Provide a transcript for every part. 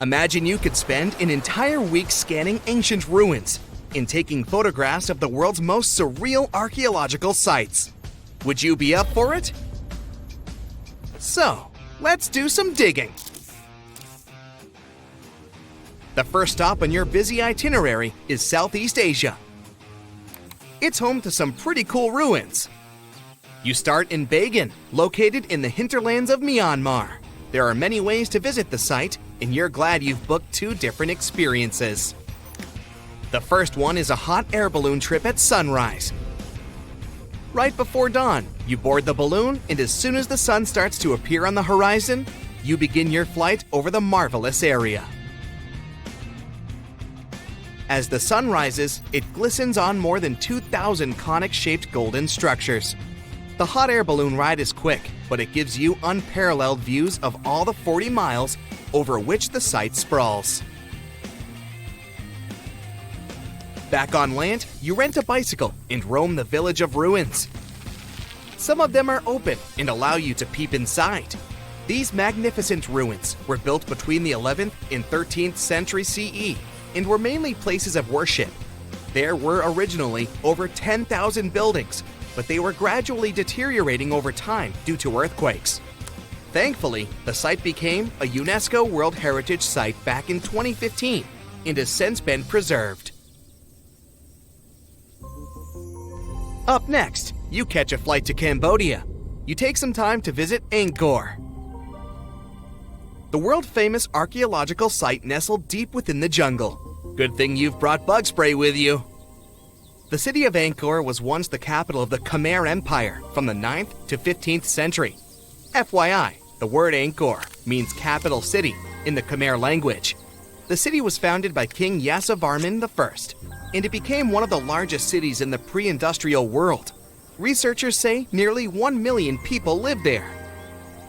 Imagine you could spend an entire week scanning ancient ruins and taking photographs of the world's most surreal archaeological sites. Would you be up for it? So, let's do some digging. The first stop on your busy itinerary is Southeast Asia. It's home to some pretty cool ruins. You start in Bagan, located in the hinterlands of Myanmar. There are many ways to visit the site, and you're glad you've booked 2 different experiences. The first one is a hot air balloon trip at sunrise. Right before dawn, you board the balloon, and as soon as the sun starts to appear on the horizon, you begin your flight over the marvelous area. As the sun rises, it glistens on more than 2,000 conic-shaped golden structures. The hot air balloon ride is quick, but it gives you unparalleled views of all the 40 miles over which the site sprawls. Back on land, you rent a bicycle and roam the village of ruins. Some of them are open and allow you to peep inside. These magnificent ruins were built between the 11th and 13th century CE and were mainly places of worship. There were originally over 10,000 buildings, but they were gradually deteriorating over time due to earthquakes. Thankfully, the site became a UNESCO World Heritage Site back in 2015 and has since been preserved. Up next, you catch a flight to Cambodia. You take some time to visit Angkor, the world-famous archaeological site nestled deep within the jungle. Good thing you've brought bug spray with you. The city of Angkor was once the capital of the Khmer Empire from the 9th to 15th century. FYI, the word Angkor means capital city in the Khmer language. The city was founded by King Yasovarman I, and it became one of the largest cities in the pre-industrial world. Researchers say nearly 1 million people lived there.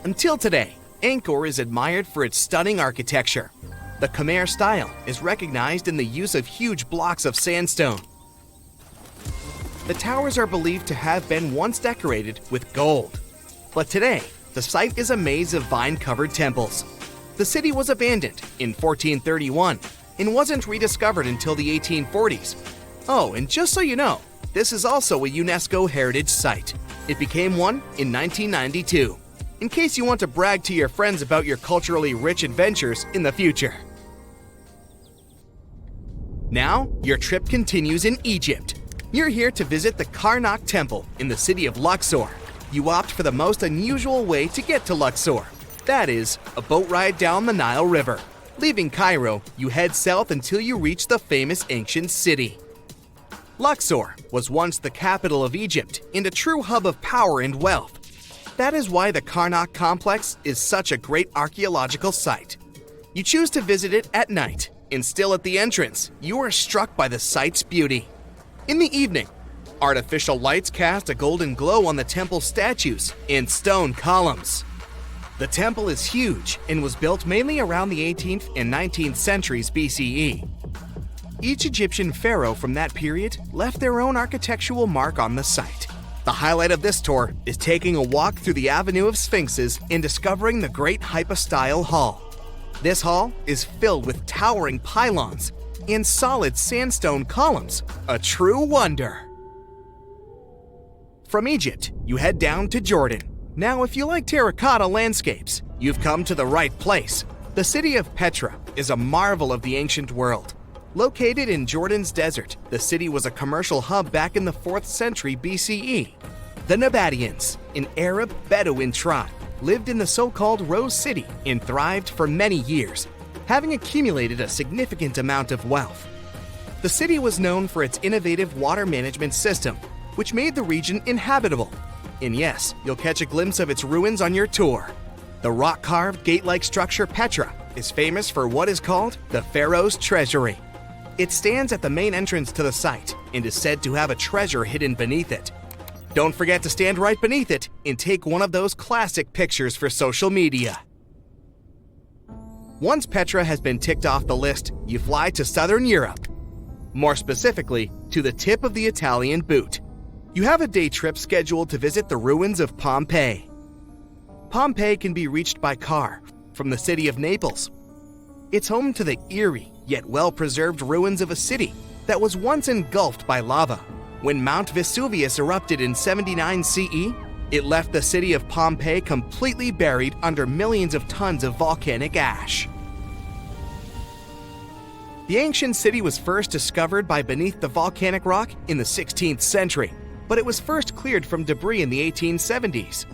Until today, Angkor is admired for its stunning architecture. The Khmer style is recognized in the use of huge blocks of sandstone. The towers are believed to have been once decorated with gold. But today, the site is a maze of vine-covered temples. The city was abandoned in 1431 and wasn't rediscovered until the 1840s. Oh, and just so you know, this is also a UNESCO Heritage Site. It became one in 1992, in case you want to brag to your friends about your culturally rich adventures in the future. Now, your trip continues in Egypt. You're here to visit the Karnak Temple in the city of Luxor. You opt for the most unusual way to get to Luxor. That is, a boat ride down the Nile River. Leaving Cairo, you head south until you reach the famous ancient city. Luxor was once the capital of Egypt and a true hub of power and wealth. That is why the Karnak complex is such a great archaeological site. You choose to visit it at night, and still at the entrance, you are struck by the site's beauty. In the evening, artificial lights cast a golden glow on the temple's statues and stone columns. The temple is huge and was built mainly around the 18th and 19th centuries BCE. Each Egyptian pharaoh from that period left their own architectural mark on the site. The highlight of this tour is taking a walk through the Avenue of Sphinxes and discovering the Great Hypostyle Hall. This hall is filled with towering pylons and solid sandstone columns, a true wonder. From Egypt, you head down to Jordan. Now, if you like terracotta landscapes, you've come to the right place. The city of Petra is a marvel of the ancient world. Located in Jordan's desert, the city was a commercial hub back in the 4th century BCE. The Nabateans, an Arab Bedouin tribe, lived in the so-called Rose City and thrived for many years, having accumulated a significant amount of wealth. The city was known for its innovative water management system, which made the region inhabitable. And yes, you'll catch a glimpse of its ruins on your tour. The rock-carved gate-like structure Petra is famous for what is called the Pharaoh's Treasury. It stands at the main entrance to the site and is said to have a treasure hidden beneath it. Don't forget to stand right beneath it and take one of those classic pictures for social media. Once Petra has been ticked off the list, you fly to southern Europe. More specifically, to the tip of the Italian boot. You have a day trip scheduled to visit the ruins of Pompeii. Pompeii can be reached by car from the city of Naples. It's home to the eerie yet well-preserved ruins of a city that was once engulfed by lava. When Mount Vesuvius erupted in 79 CE, it left the city of Pompeii completely buried under millions of tons of volcanic ash. The ancient city was first discovered by beneath the volcanic rock in the 16th century, but it was first cleared from debris in the 1870s.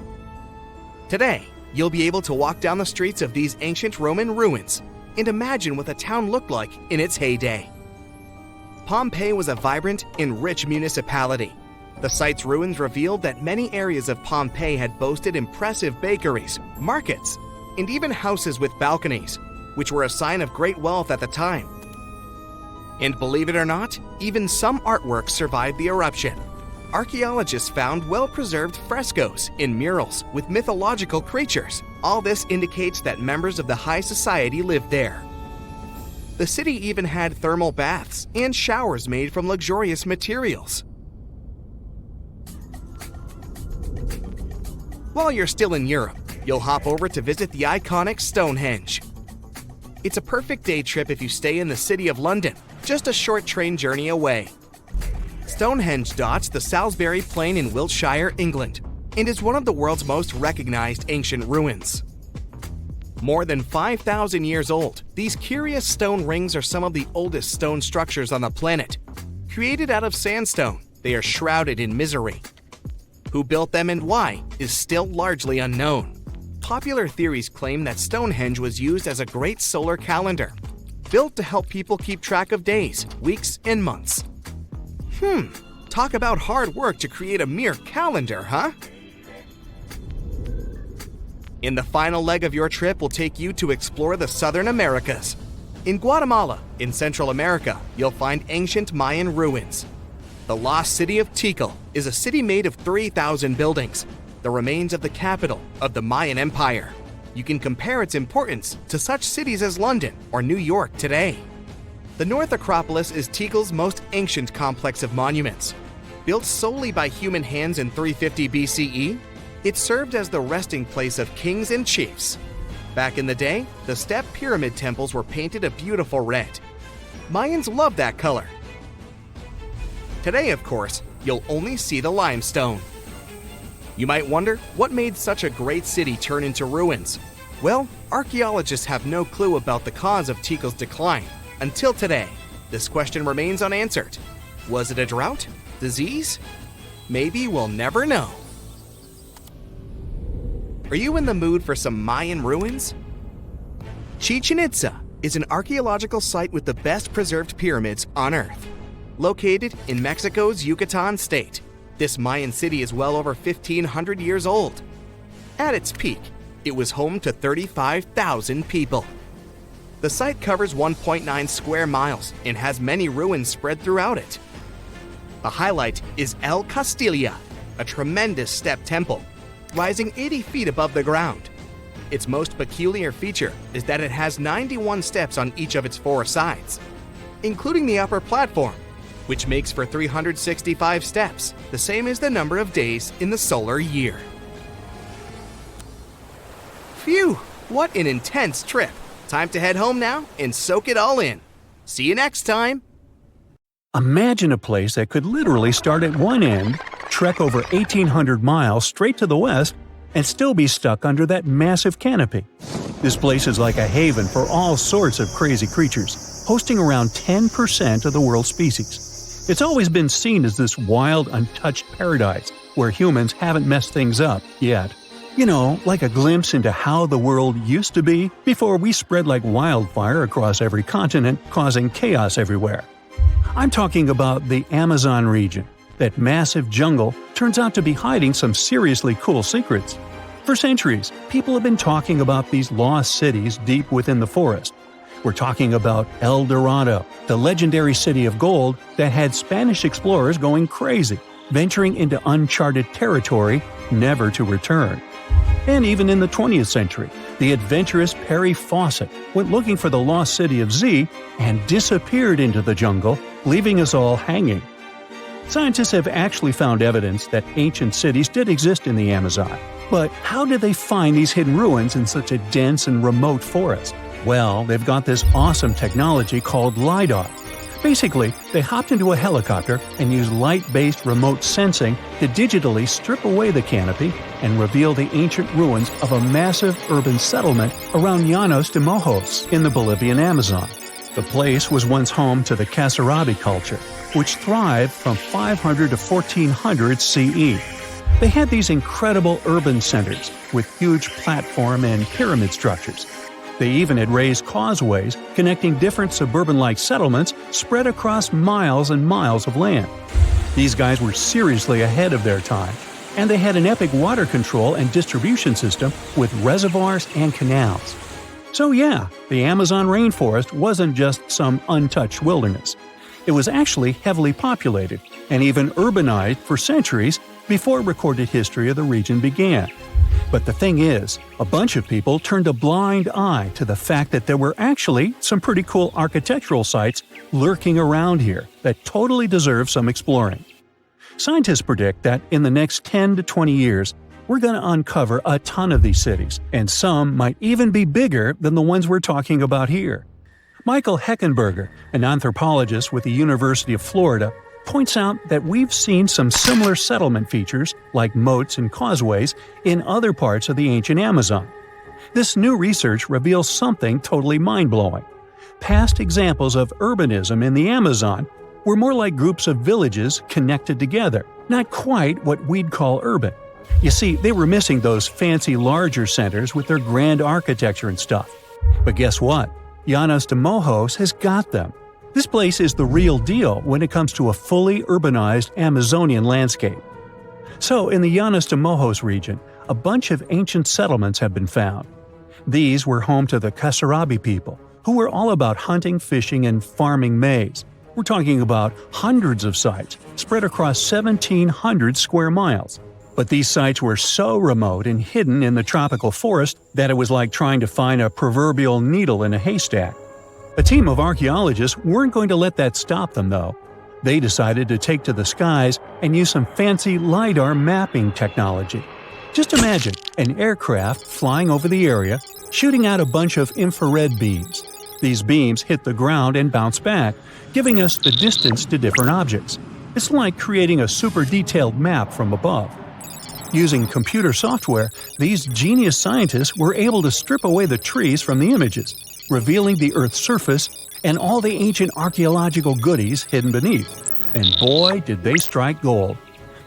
Today, you'll be able to walk down the streets of these ancient Roman ruins and imagine what the town looked like in its heyday. Pompeii was a vibrant and rich municipality. The site's ruins revealed that many areas of Pompeii had boasted impressive bakeries, markets, and even houses with balconies, which were a sign of great wealth at the time. And believe it or not, even some artworks survived the eruption. Archaeologists found well-preserved frescoes and murals with mythological creatures. All this indicates that members of the high society lived there. The city even had thermal baths and showers made from luxurious materials. While you're still in Europe, you'll hop over to visit the iconic Stonehenge. It's a perfect day trip if you stay in the city of London, just a short train journey away. Stonehenge dots the Salisbury Plain in Wiltshire, England, and is one of the world's most recognized ancient ruins. More than 5,000 years old, these curious stone rings are some of the oldest stone structures on the planet. Created out of sandstone, they are shrouded in misery. Who built them and why is still largely unknown. Popular theories claim that Stonehenge was used as a great solar calendar, built to help people keep track of days, weeks, and months. Talk about hard work to create a mere calendar, huh? In the final leg of your trip, we'll take you to explore the Southern Americas. In Guatemala, in Central America, you'll find ancient Mayan ruins. The lost city of Tikal is a city made of 3,000 buildings, the remains of the capital of the Mayan Empire. You can compare its importance to such cities as London or New York today. The North Acropolis is Tikal's most ancient complex of monuments. Built solely by human hands in 350 BCE, it served as the resting place of kings and chiefs. Back in the day, the step pyramid temples were painted a beautiful red. Mayans loved that color. Today, of course, you'll only see the limestone. You might wonder what made such a great city turn into ruins. Well, archaeologists have no clue about the cause of Tikal's decline. Until today, this question remains unanswered. Was it a drought? Disease? Maybe we'll never know. Are you in the mood for some Mayan ruins? Chichen Itza is an archaeological site with the best preserved pyramids on Earth. Located in Mexico's Yucatan state, this Mayan city is well over 1,500 years old. At its peak, it was home to 35,000 people. The site covers 1.9 square miles and has many ruins spread throughout it. The highlight is El Castilla, a tremendous step temple, rising 80 feet above the ground. Its most peculiar feature is that it has 91 steps on each of its 4 sides, including the upper platform, which makes for 365 steps, the same as the number of days in the solar year. Phew, what an intense trip! Time to head home now and soak it all in. See you next time! Imagine a place that could literally start at one end, trek over 1,800 miles straight to the west, and still be stuck under that massive canopy. This place is like a haven for all sorts of crazy creatures, hosting around 10% of the world's species. It's always been seen as this wild, untouched paradise where humans haven't messed things up yet. You know, like a glimpse into how the world used to be before we spread like wildfire across every continent, causing chaos everywhere. I'm talking about the Amazon region. That massive jungle turns out to be hiding some seriously cool secrets. For centuries, people have been talking about these lost cities deep within the forest. We're talking about El Dorado, the legendary city of gold that had Spanish explorers going crazy, venturing into uncharted territory, never to return. And even in the 20th century, the adventurous Perry Fawcett went looking for the lost city of Z and disappeared into the jungle, leaving us all hanging. Scientists have actually found evidence that ancient cities did exist in the Amazon. But how did they find these hidden ruins in such a dense and remote forest? Well, they've got this awesome technology called LiDAR. Basically, they hopped into a helicopter and used light-based remote sensing to digitally strip away the canopy and reveal the ancient ruins of a massive urban settlement around Llanos de Mojos in the Bolivian Amazon. The place was once home to the Kasarabi culture, which thrived from 500 to 1400 CE. They had these incredible urban centers with huge platform and pyramid structures. They even had raised causeways connecting different suburban-like settlements spread across miles and miles of land. These guys were seriously ahead of their time, and they had an epic water control and distribution system with reservoirs and canals. So yeah, the Amazon rainforest wasn't just some untouched wilderness. It was actually heavily populated and even urbanized for centuries before recorded history of the region began. But the thing is, a bunch of people turned a blind eye to the fact that there were actually some pretty cool architectural sites lurking around here that totally deserve some exploring. Scientists predict that in the next 10 to 20 years, we're going to uncover a ton of these cities, and some might even be bigger than the ones we're talking about here. Michael Heckenberger, an anthropologist with the University of Florida, points out that we've seen some similar settlement features, like moats and causeways, in other parts of the ancient Amazon. This new research reveals something totally mind-blowing. Past examples of urbanism in the Amazon were more like groups of villages connected together, not quite what we'd call urban. You see, they were missing those fancy larger centers with their grand architecture and stuff. But guess what? Llanos de Mojos has got them. This place is the real deal when it comes to a fully urbanized Amazonian landscape. So, in the Llanos de Mojos region, a bunch of ancient settlements have been found. These were home to the Kasarabi people, who were all about hunting, fishing, and farming maize. We're talking about hundreds of sites spread across 1,700 square miles. But these sites were so remote and hidden in the tropical forest that it was like trying to find a proverbial needle in a haystack. A team of archaeologists weren't going to let that stop them, though. They decided to take to the skies and use some fancy LiDAR mapping technology. Just imagine an aircraft flying over the area, shooting out a bunch of infrared beams. These beams hit the ground and bounce back, giving us the distance to different objects. It's like creating a super detailed map from above. Using computer software, these genius scientists were able to strip away the trees from the images, revealing the Earth's surface and all the ancient archaeological goodies hidden beneath. And boy, did they strike gold.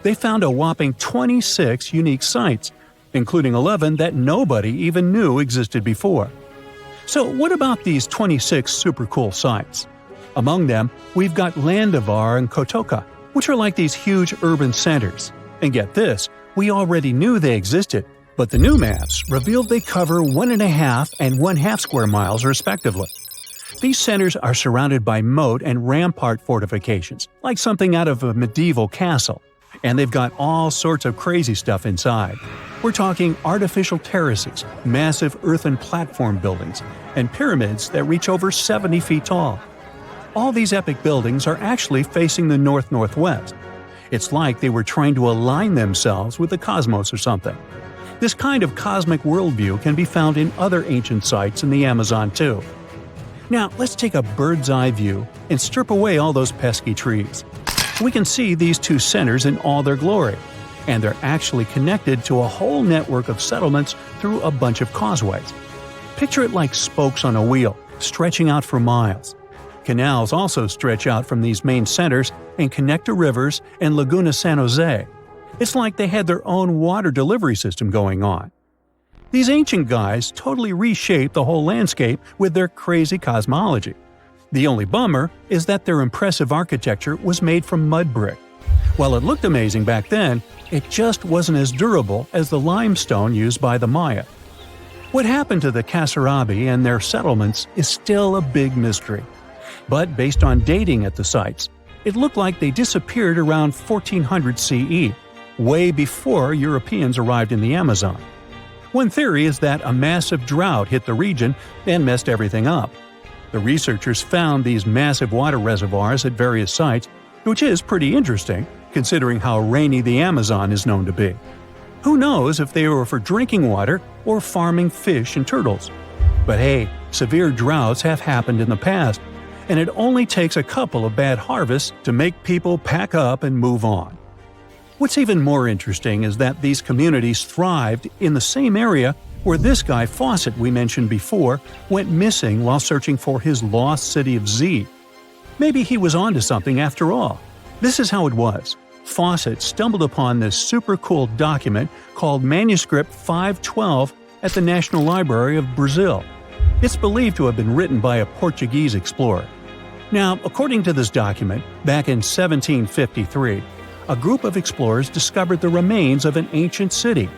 They found a whopping 26 unique sites, including 11 that nobody even knew existed before. So what about these 26 super cool sites? Among them, we've got Landivar and Kotoka, which are like these huge urban centers. And get this, we already knew they existed, but the new maps revealed they cover 1.5 and 1/2 square miles respectively. These centers are surrounded by moat and rampart fortifications, like something out of a medieval castle. And they've got all sorts of crazy stuff inside. We're talking artificial terraces, massive earthen platform buildings, and pyramids that reach over 70 feet tall. All these epic buildings are actually facing the north-northwest. It's like they were trying to align themselves with the cosmos or something. This kind of cosmic worldview can be found in other ancient sites in the Amazon too. Now, let's take a bird's-eye view and strip away all those pesky trees. We can see these two centers in all their glory, and they're actually connected to a whole network of settlements through a bunch of causeways. Picture it like spokes on a wheel, stretching out for miles. Canals also stretch out from these main centers and connect to rivers and Laguna San Jose. It's like they had their own water delivery system going on. These ancient guys totally reshaped the whole landscape with their crazy cosmology. The only bummer is that their impressive architecture was made from mud brick. While it looked amazing back then, it just wasn't as durable as the limestone used by the Maya. What happened to the Kasarabi and their settlements is still a big mystery. But based on dating at the sites, it looked like they disappeared around 1400 CE, way before Europeans arrived in the Amazon. One theory is that a massive drought hit the region and messed everything up. The researchers found these massive water reservoirs at various sites, which is pretty interesting, considering how rainy the Amazon is known to be. Who knows if they were for drinking water or farming fish and turtles? But hey, Severe droughts have happened in the past, and it only takes a couple of bad harvests to make people pack up and move on. What's even more interesting is that these communities thrived in the same area where this guy Fawcett we mentioned before went missing while searching for his lost city of Z. Maybe he was onto something after all. This is how it was. Fawcett stumbled upon this super cool document called Manuscript 512 at the National Library of Brazil. It's believed to have been written by a Portuguese explorer. Now, according to this document, back in 1753, a group of explorers discovered the remains of an ancient city.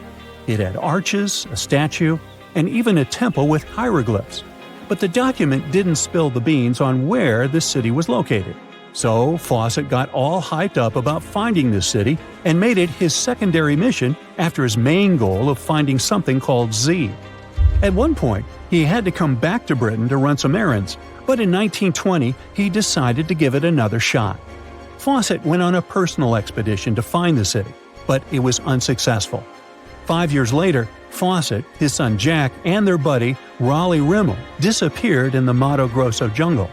It had arches, a statue, and even a temple with hieroglyphs. But the document didn't spill the beans on where this city was located. So Fawcett got all hyped up about finding this city and made it his secondary mission after his main goal of finding something called Z. At one point, he had to come back to Britain to run some errands, but in 1920 he decided to give it another shot. Fawcett went on a personal expedition to find the city, but it was unsuccessful. 5 years later, Fawcett, his son Jack, and their buddy Raleigh Rimmel disappeared in the Mato Grosso jungle.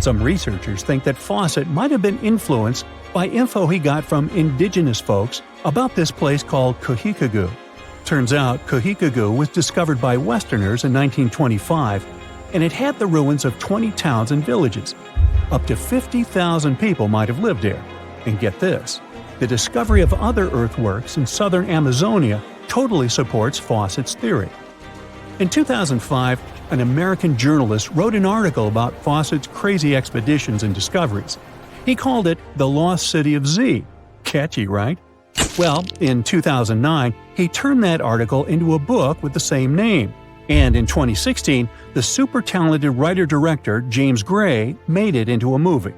Some researchers think that Fawcett might have been influenced by info he got from indigenous folks about this place called Cujicagú. Turns out Cujicagú was discovered by Westerners in 1925, and it had the ruins of 20 towns and villages. Up to 50,000 people might have lived there. And get this, the discovery of other earthworks in southern Amazonia totally supports Fawcett's theory. In 2005, an American journalist wrote an article about Fawcett's crazy expeditions and discoveries. He called it The Lost City of Z. Catchy, right? Well, in 2009, he turned that article into a book with the same name. And in 2016, the super talented writer-director James Gray made it into a movie.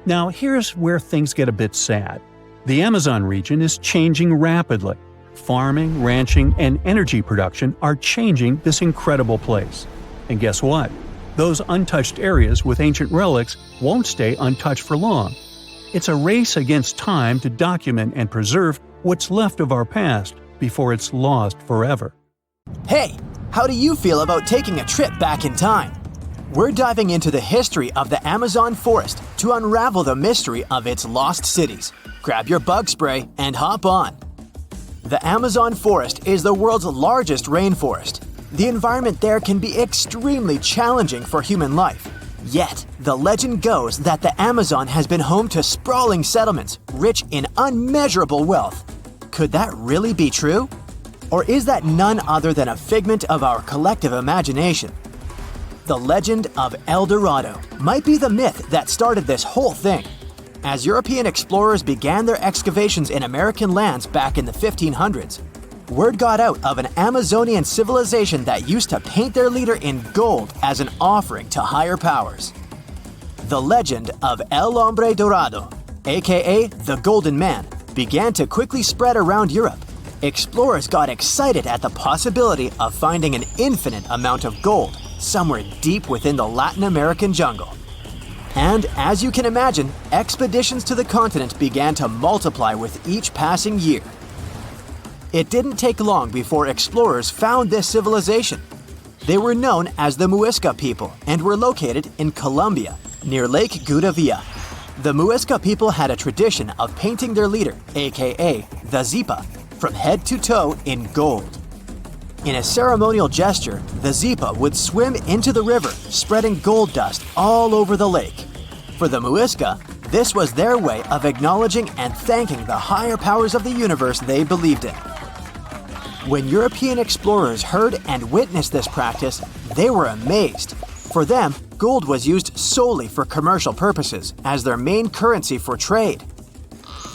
Now, here's where things get a bit sad. The Amazon region is changing rapidly. Farming, ranching, and energy production are changing this incredible place. And guess what? Those untouched areas with ancient relics won't stay untouched for long. It's a race against time to document and preserve what's left of our past before it's lost forever. Hey, how do you feel about taking a trip back in time? We're diving into the history of the Amazon forest to unravel the mystery of its lost cities. Grab your bug spray and hop on. The Amazon forest is the world's largest rainforest. The environment there can be extremely challenging for human life. Yet, the legend goes that the Amazon has been home to sprawling settlements, rich in unmeasurable wealth. Could that really be true? Or is that none other than a figment of our collective imagination? The legend of El Dorado might be the myth that started this whole thing. As European explorers began their excavations in American lands back in the 1500s, word got out of an Amazonian civilization that used to paint their leader in gold as an offering to higher powers. The legend of El Hombre Dorado, aka the Golden Man, began to quickly spread around Europe. Explorers got excited at the possibility of finding an infinite amount of gold somewhere deep within the Latin American jungle. And as you can imagine, expeditions to the continent began to multiply with each passing year. It didn't take long before explorers found this civilization. They were known as the Muisca people and were located in Colombia, near Lake Gudavia. The Muisca people had a tradition of painting their leader, aka the Zipa, from head to toe in gold. In a ceremonial gesture, the Zipa would swim into the river, spreading gold dust all over the lake. For the Muisca, this was their way of acknowledging and thanking the higher powers of the universe they believed in. When European explorers heard and witnessed this practice, they were amazed. For them, gold was used solely for commercial purposes as their main currency for trade.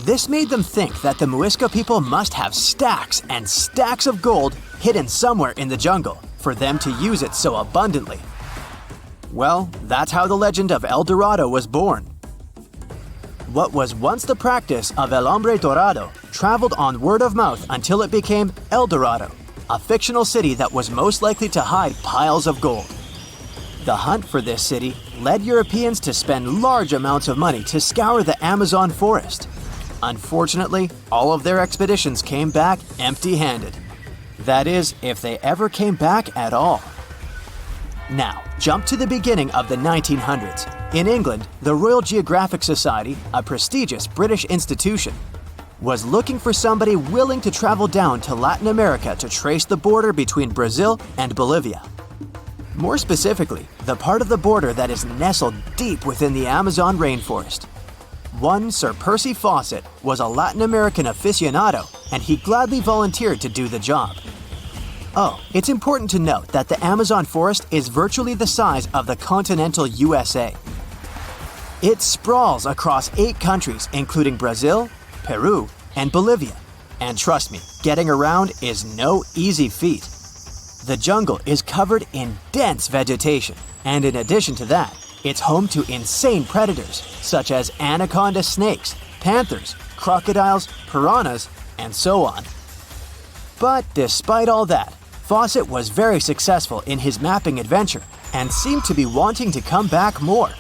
This made them think that the Muisca people must have stacks and stacks of gold hidden somewhere in the jungle for them to use it so abundantly. Well, that's how the legend of El Dorado was born. What was once the practice of El Hombre Dorado traveled on word of mouth until it became El Dorado, a fictional city that was most likely to hide piles of gold. The hunt for this city led Europeans to spend large amounts of money to scour the Amazon forest. Unfortunately, all of their expeditions came back empty-handed. That is, if they ever came back at all. Now, jump to the beginning of the 1900s. In England, the Royal Geographic Society, a prestigious British institution, was looking for somebody willing to travel down to Latin America to trace the border between Brazil and Bolivia. More specifically, the part of the border that is nestled deep within the Amazon rainforest. One Sir Percy Fawcett was a Latin American aficionado, and he gladly volunteered to do the job. Oh, it's important to note that the Amazon forest is virtually the size of the continental USA. It sprawls across 8 countries, including Brazil, Peru, and Bolivia. And trust me, getting around is no easy feat. The jungle is covered in dense vegetation, and in addition to that, it's home to insane predators such as anaconda snakes, panthers, crocodiles, piranhas, and so on. But despite all that, Fawcett was very successful in his mapping adventure and seemed to be wanting to come back more.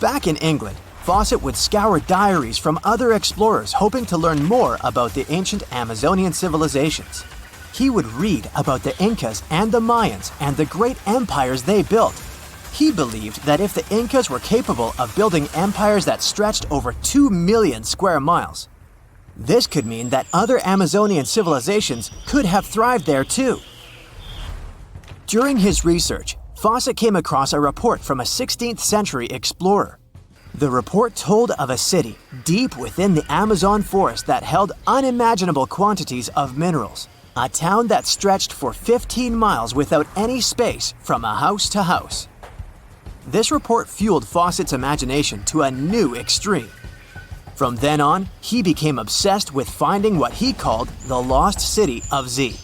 Back in England, Fawcett would scour diaries from other explorers hoping to learn more about the ancient Amazonian civilizations. He would read about the Incas and the Mayans and the great empires they built. He believed that if the Incas were capable of building empires that stretched over 2 million square miles, this could mean that other Amazonian civilizations could have thrived there too. During his research, Fawcett came across a report from a 16th century explorer. The report told of a city deep within the Amazon forest that held unimaginable quantities of minerals. A town that stretched for 15 miles without any space from a house to house. This report fueled Fawcett's imagination to a new extreme. From then on, he became obsessed with finding what he called the lost city of Z.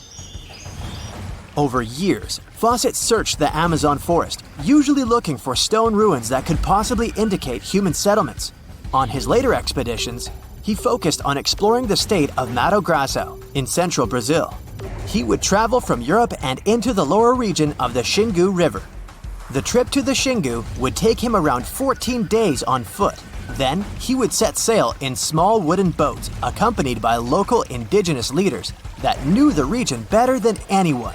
Over years, Fawcett searched the Amazon forest, usually looking for stone ruins that could possibly indicate human settlements. On his later expeditions, he focused on exploring the state of Mato Grosso in central Brazil. He would travel from Europe and into the lower region of the Xingu River. The trip to the Xingu would take him around 14 days on foot. Then, he would set sail in small wooden boats accompanied by local indigenous leaders that knew the region better than anyone.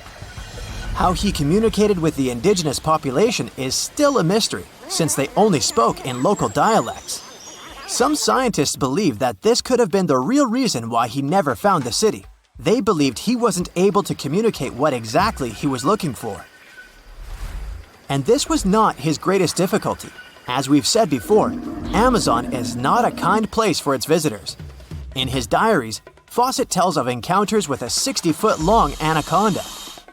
How he communicated with the indigenous population is still a mystery, since they only spoke in local dialects. Some scientists believe that this could have been the real reason why he never found the city. They believed he wasn't able to communicate what exactly he was looking for. And this was not his greatest difficulty. As we've said before, Amazon is not a kind place for its visitors. In his diaries, Fawcett tells of encounters with a 60-foot-long anaconda,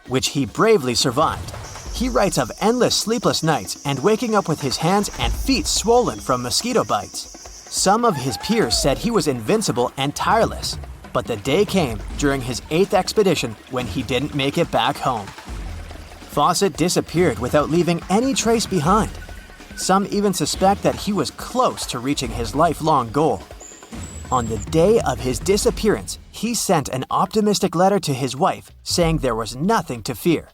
which he bravely survived. He writes of endless sleepless nights and waking up with his hands and feet swollen from mosquito bites. Some of his peers said he was invincible and tireless, but the day came during his 8th expedition when he didn't make it back home. Fawcett disappeared without leaving any trace behind. Some even suspect that he was close to reaching his lifelong goal. On the day of his disappearance, he sent an optimistic letter to his wife saying there was nothing to fear,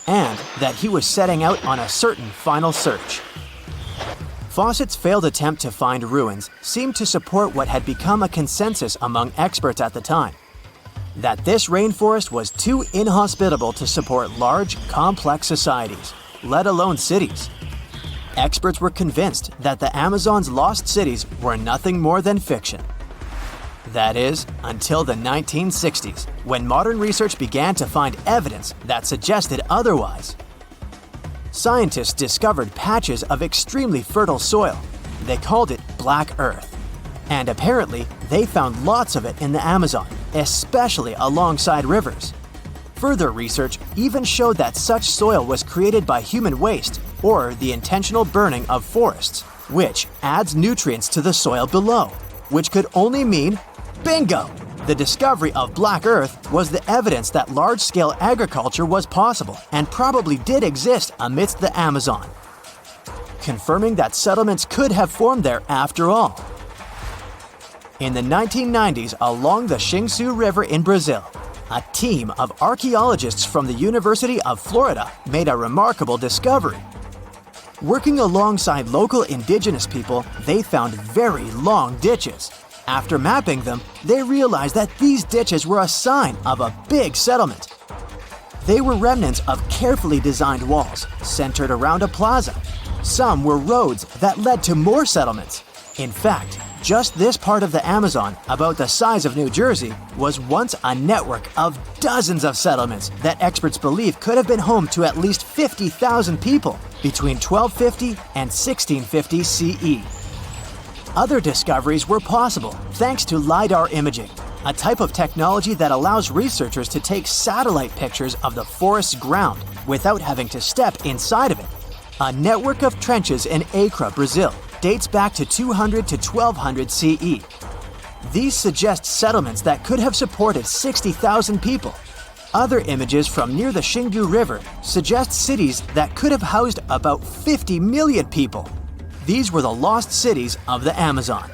and that he was setting out on a certain final search. Fawcett's failed attempt to find ruins seemed to support what had become a consensus among experts at the time, that this rainforest was too inhospitable to support large, complex societies, let alone cities. Experts were convinced that the Amazon's lost cities were nothing more than fiction. That is, until the 1960s, when modern research began to find evidence that suggested otherwise. Scientists discovered patches of extremely fertile soil. They called it Black Earth. And apparently, they found lots of it in the Amazon, especially alongside rivers. Further research even showed that such soil was created by human waste or the intentional burning of forests, which adds nutrients to the soil below, which could only mean, bingo! The discovery of Black Earth was the evidence that large-scale agriculture was possible and probably did exist amidst the Amazon, confirming that settlements could have formed there after all. In the 1990s, along the Xingu River in Brazil, a team of archaeologists from the University of Florida made a remarkable discovery. Working alongside local indigenous people, they found very long ditches. After mapping them, they realized that these ditches were a sign of a big settlement. They were remnants of carefully designed walls centered around a plaza. Some were roads that led to more settlements. In fact, just this part of the Amazon, about the size of New Jersey, was once a network of dozens of settlements that experts believe could have been home to at least 50,000 people between 1250 and 1650 CE. Other discoveries were possible thanks to LiDAR imaging, a type of technology that allows researchers to take satellite pictures of the forest's ground without having to step inside of it. A network of trenches in Acre, Brazil, dates back to 200 to 1200 CE. These suggest settlements that could have supported 60,000 people. Other images from near the Xingu River suggest cities that could have housed about 50 million people. These were the lost cities of the Amazon.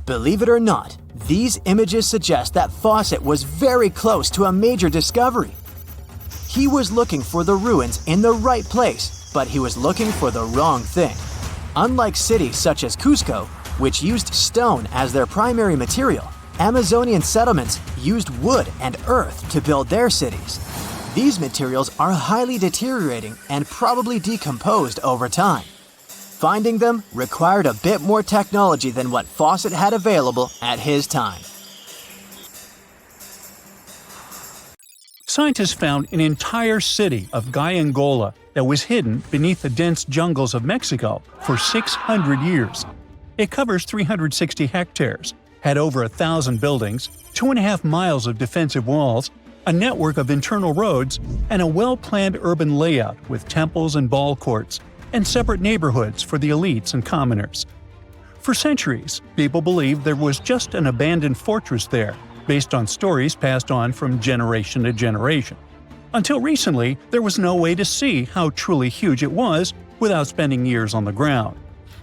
Believe it or not, these images suggest that Fawcett was very close to a major discovery. He was looking for the ruins in the right place, but he was looking for the wrong thing. Unlike cities such as Cusco, which used stone as their primary material, Amazonian settlements used wood and earth to build their cities. These materials are highly deteriorating and probably decomposed over time. Finding them required a bit more technology than what Fawcett had available at his time. Scientists found an entire city of Gaiangola that was hidden beneath the dense jungles of Mexico for 600 years. It covers 360 hectares, had over 1,000 buildings, 2.5 miles of defensive walls, a network of internal roads, and a well-planned urban layout with temples and ball courts, and separate neighborhoods for the elites and commoners. For centuries, people believed there was just an abandoned fortress there, based on stories passed on from generation to generation. Until recently, there was no way to see how truly huge it was without spending years on the ground.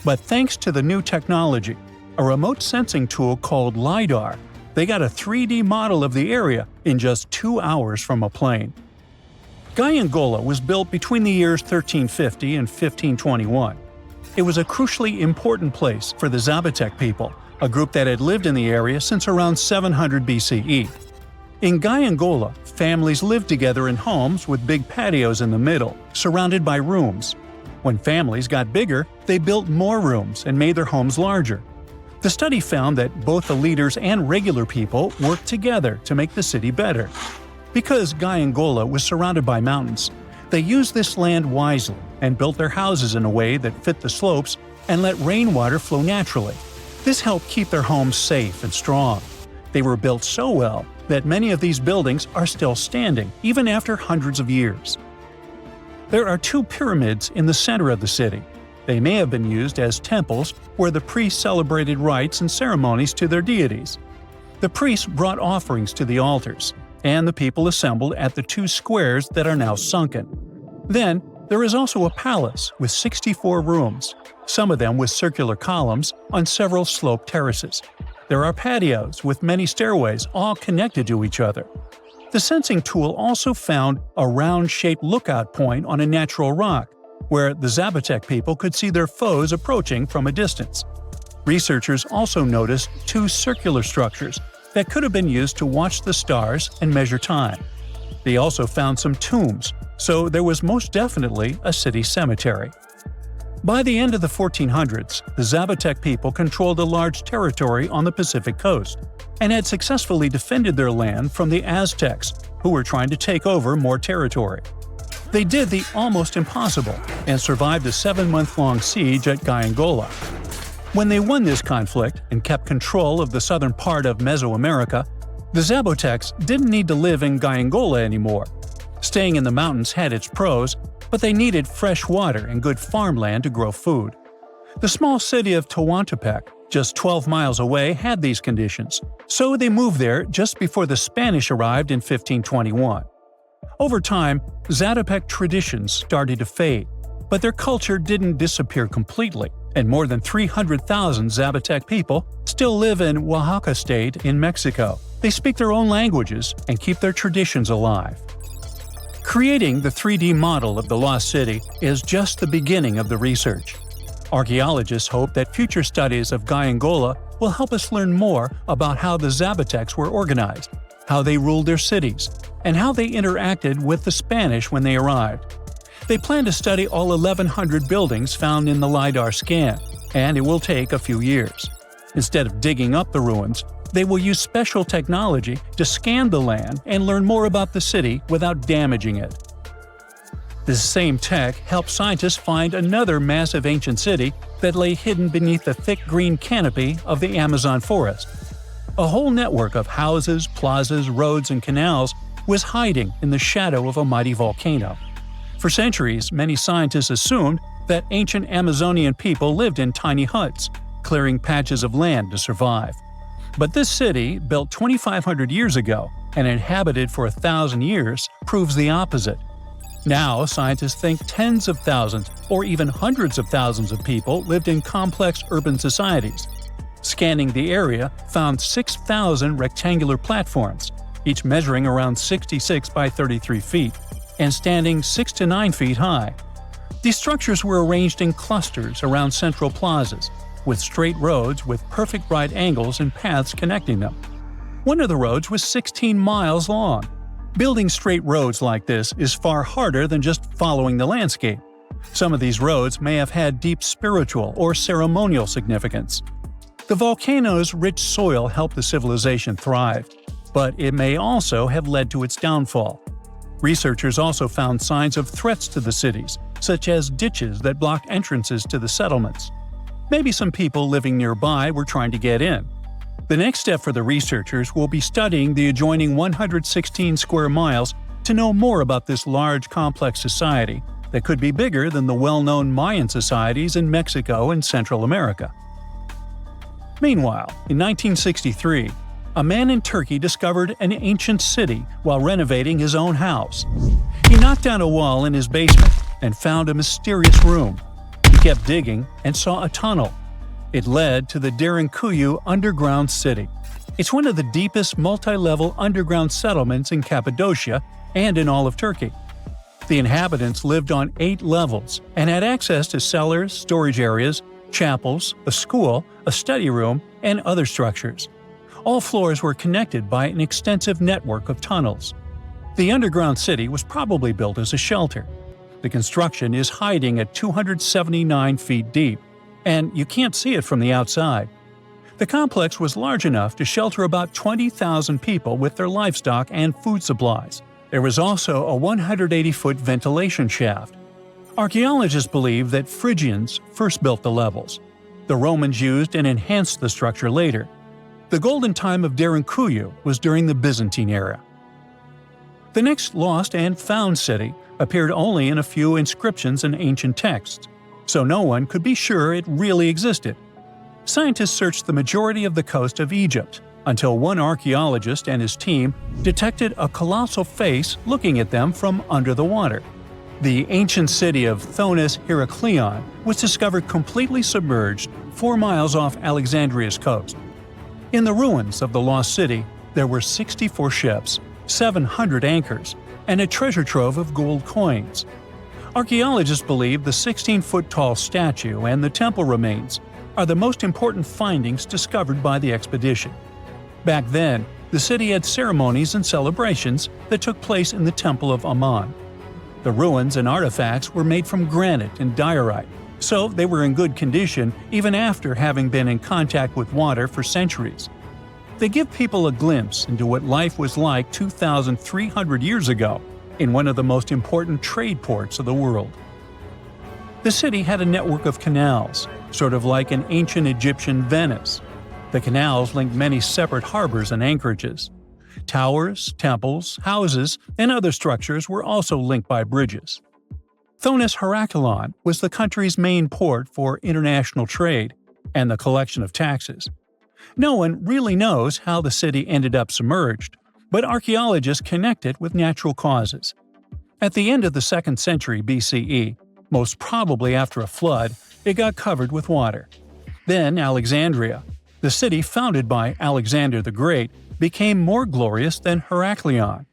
But thanks to the new technology, a remote sensing tool called LiDAR, they got a 3D model of the area in just 2 hours from a plane. Gaiangola was built between the years 1350 and 1521. It was a crucially important place for the Zapotec people, a group that had lived in the area since around 700 BCE. In Gaiangola, families lived together in homes with big patios in the middle, surrounded by rooms. When families got bigger, they built more rooms and made their homes larger. The study found that both the leaders and regular people worked together to make the city better. Because Gaiangola was surrounded by mountains, they used this land wisely and built their houses in a way that fit the slopes and let rainwater flow naturally. This helped keep their homes safe and strong. They were built so well that many of these buildings are still standing, even after hundreds of years. There are 2 pyramids in the center of the city. They may have been used as temples where the priests celebrated rites and ceremonies to their deities. The priests brought offerings to the altars, and the people assembled at the 2 squares that are now sunken. Then, there is also a palace with 64 rooms, some of them with circular columns on several sloped terraces. There are patios with many stairways all connected to each other. The sensing tool also found a round-shaped lookout point on a natural rock, where the Zapotec people could see their foes approaching from a distance. Researchers also noticed 2 circular structures that could have been used to watch the stars and measure time. They also found some tombs, so there was most definitely a city cemetery. By the end of the 1400s, the Zapotec people controlled a large territory on the Pacific coast and had successfully defended their land from the Aztecs, who were trying to take over more territory. They did the almost impossible and survived a 7-month-long siege at Gaiangola. When they won this conflict and kept control of the southern part of Mesoamerica, the Zapotecs didn't need to live in Gaiangola anymore. Staying in the mountains had its pros, but they needed fresh water and good farmland to grow food. The small city of Tehuantepec, just 12 miles away, had these conditions, so they moved there just before the Spanish arrived in 1521. Over time, Zapotec traditions started to fade, but their culture didn't disappear completely, and more than 300,000 Zapotec people still live in Oaxaca State in Mexico. They speak their own languages and keep their traditions alive. Creating the 3D model of the lost city is just the beginning of the research. Archaeologists hope that future studies of Gaiangola will help us learn more about how the Zapotecs were organized, how they ruled their cities, and how they interacted with the Spanish when they arrived. They plan to study all 1,100 buildings found in the LiDAR scan, and it will take a few years. Instead of digging up the ruins, they will use special technology to scan the land and learn more about the city without damaging it. This same tech helped scientists find another massive ancient city that lay hidden beneath the thick green canopy of the Amazon forest. A whole network of houses, plazas, roads, and canals was hiding in the shadow of a mighty volcano. For centuries, many scientists assumed that ancient Amazonian people lived in tiny huts, clearing patches of land to survive. But this city, built 2,500 years ago and inhabited for 1,000 years, proves the opposite. Now, scientists think tens of thousands or even hundreds of thousands of people lived in complex urban societies. Scanning the area found 6,000 rectangular platforms, each measuring around 66 by 33 feet, and standing 6 to 9 feet high. These structures were arranged in clusters around central plazas, with straight roads with perfect right angles and paths connecting them. One of the roads was 16 miles long. Building straight roads like this is far harder than just following the landscape. Some of these roads may have had deep spiritual or ceremonial significance. The volcano's rich soil helped the civilization thrive, but it may also have led to its downfall. Researchers also found signs of threats to the cities, such as ditches that blocked entrances to the settlements. Maybe some people living nearby were trying to get in. The next step for the researchers will be studying the adjoining 116 square miles to know more about this large, complex society that could be bigger than the well-known Mayan societies in Mexico and Central America. Meanwhile, in 1963, a man in Turkey discovered an ancient city while renovating his own house. He knocked down a wall in his basement and found a mysterious room. He kept digging and saw a tunnel. It led to the Derinkuyu underground city. It's one of the deepest multi-level underground settlements in Cappadocia and in all of Turkey. The inhabitants lived on 8 levels and had access to cellars, storage areas, chapels, a school, a study room, and other structures. All floors were connected by an extensive network of tunnels. The underground city was probably built as a shelter. The construction is hiding at 279 feet deep, and you can't see it from the outside. The complex was large enough to shelter about 20,000 people with their livestock and food supplies. There was also a 180-foot ventilation shaft. Archaeologists believe that Phrygians first built the levels. The Romans used and enhanced the structure later. The golden time of Derinkuyu was during the Byzantine era. The next lost and found city appeared only in a few inscriptions and ancient texts, so no one could be sure it really existed. Scientists searched the majority of the coast of Egypt until one archaeologist and his team detected a colossal face looking at them from under the water. The ancient city of Thonis Heraklion was discovered completely submerged 4 miles off Alexandria's coast. In the ruins of the lost city, there were 64 ships, 700 anchors, and a treasure trove of gold coins. Archaeologists believe the 16-foot-tall statue and the temple remains are the most important findings discovered by the expedition. Back then, the city had ceremonies and celebrations that took place in the Temple of Ammon. The ruins and artifacts were made from granite and diorite, so they were in good condition even after having been in contact with water for centuries. They give people a glimpse into what life was like 2,300 years ago in one of the most important trade ports of the world. The city had a network of canals, sort of like an ancient Egyptian Venice. The canals linked many separate harbors and anchorages. Towers, temples, houses, and other structures were also linked by bridges. Thonis Heraklion was the country's main port for international trade and the collection of taxes. No one really knows how the city ended up submerged, but archaeologists connect it with natural causes. At the end of the 2nd century BCE, most probably after a flood, it got covered with water. Then Alexandria, the city founded by Alexander the Great, became more glorious than Heraklion.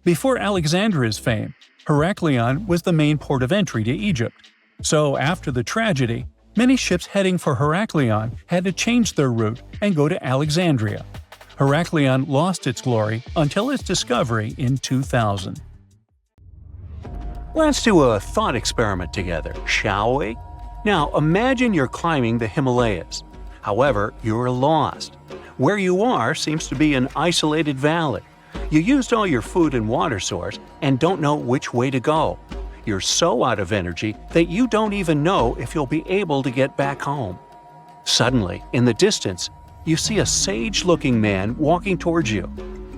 Before Alexandria's fame, Heraklion was the main port of entry to Egypt. So after the tragedy, many ships heading for Heraklion had to change their route and go to Alexandria. Heraklion lost its glory until its discovery in 2000. Let's do a thought experiment together, shall we? Now imagine you're climbing the Himalayas. However, you're lost. Where you are seems to be an isolated valley. You used all your food and water source and don't know which way to go. You're so out of energy that you don't even know if you'll be able to get back home. Suddenly, in the distance, you see a sage-looking man walking towards you.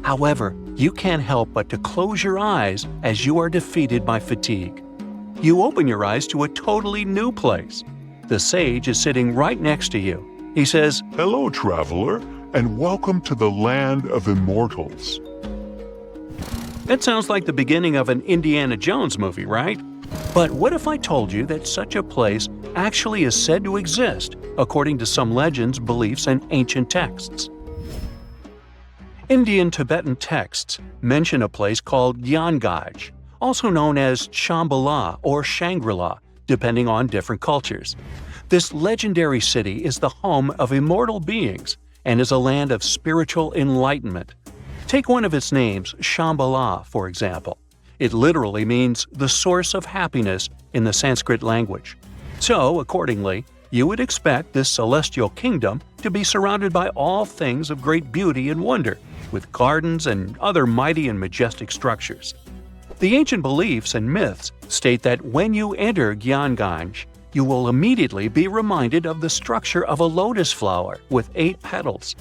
However, you can't help but to close your eyes as you are defeated by fatigue. You open your eyes to a totally new place. The sage is sitting right next to you. He says, "Hello, traveler, and welcome to the land of immortals." That sounds like the beginning of an Indiana Jones movie, right? But what if I told you that such a place actually is said to exist, according to some legends, beliefs, and ancient texts? Indian Tibetan texts mention a place called Gyangai, also known as Shambhala or Shangri-La, depending on different cultures. This legendary city is the home of immortal beings and is a land of spiritual enlightenment. Take one of its names, Shambhala, for example. It literally means the source of happiness in the Sanskrit language. So, accordingly, you would expect this celestial kingdom to be surrounded by all things of great beauty and wonder, with gardens and other mighty and majestic structures. The ancient beliefs and myths state that when you enter Gyangai, you will immediately be reminded of the structure of a lotus flower with 8 petals.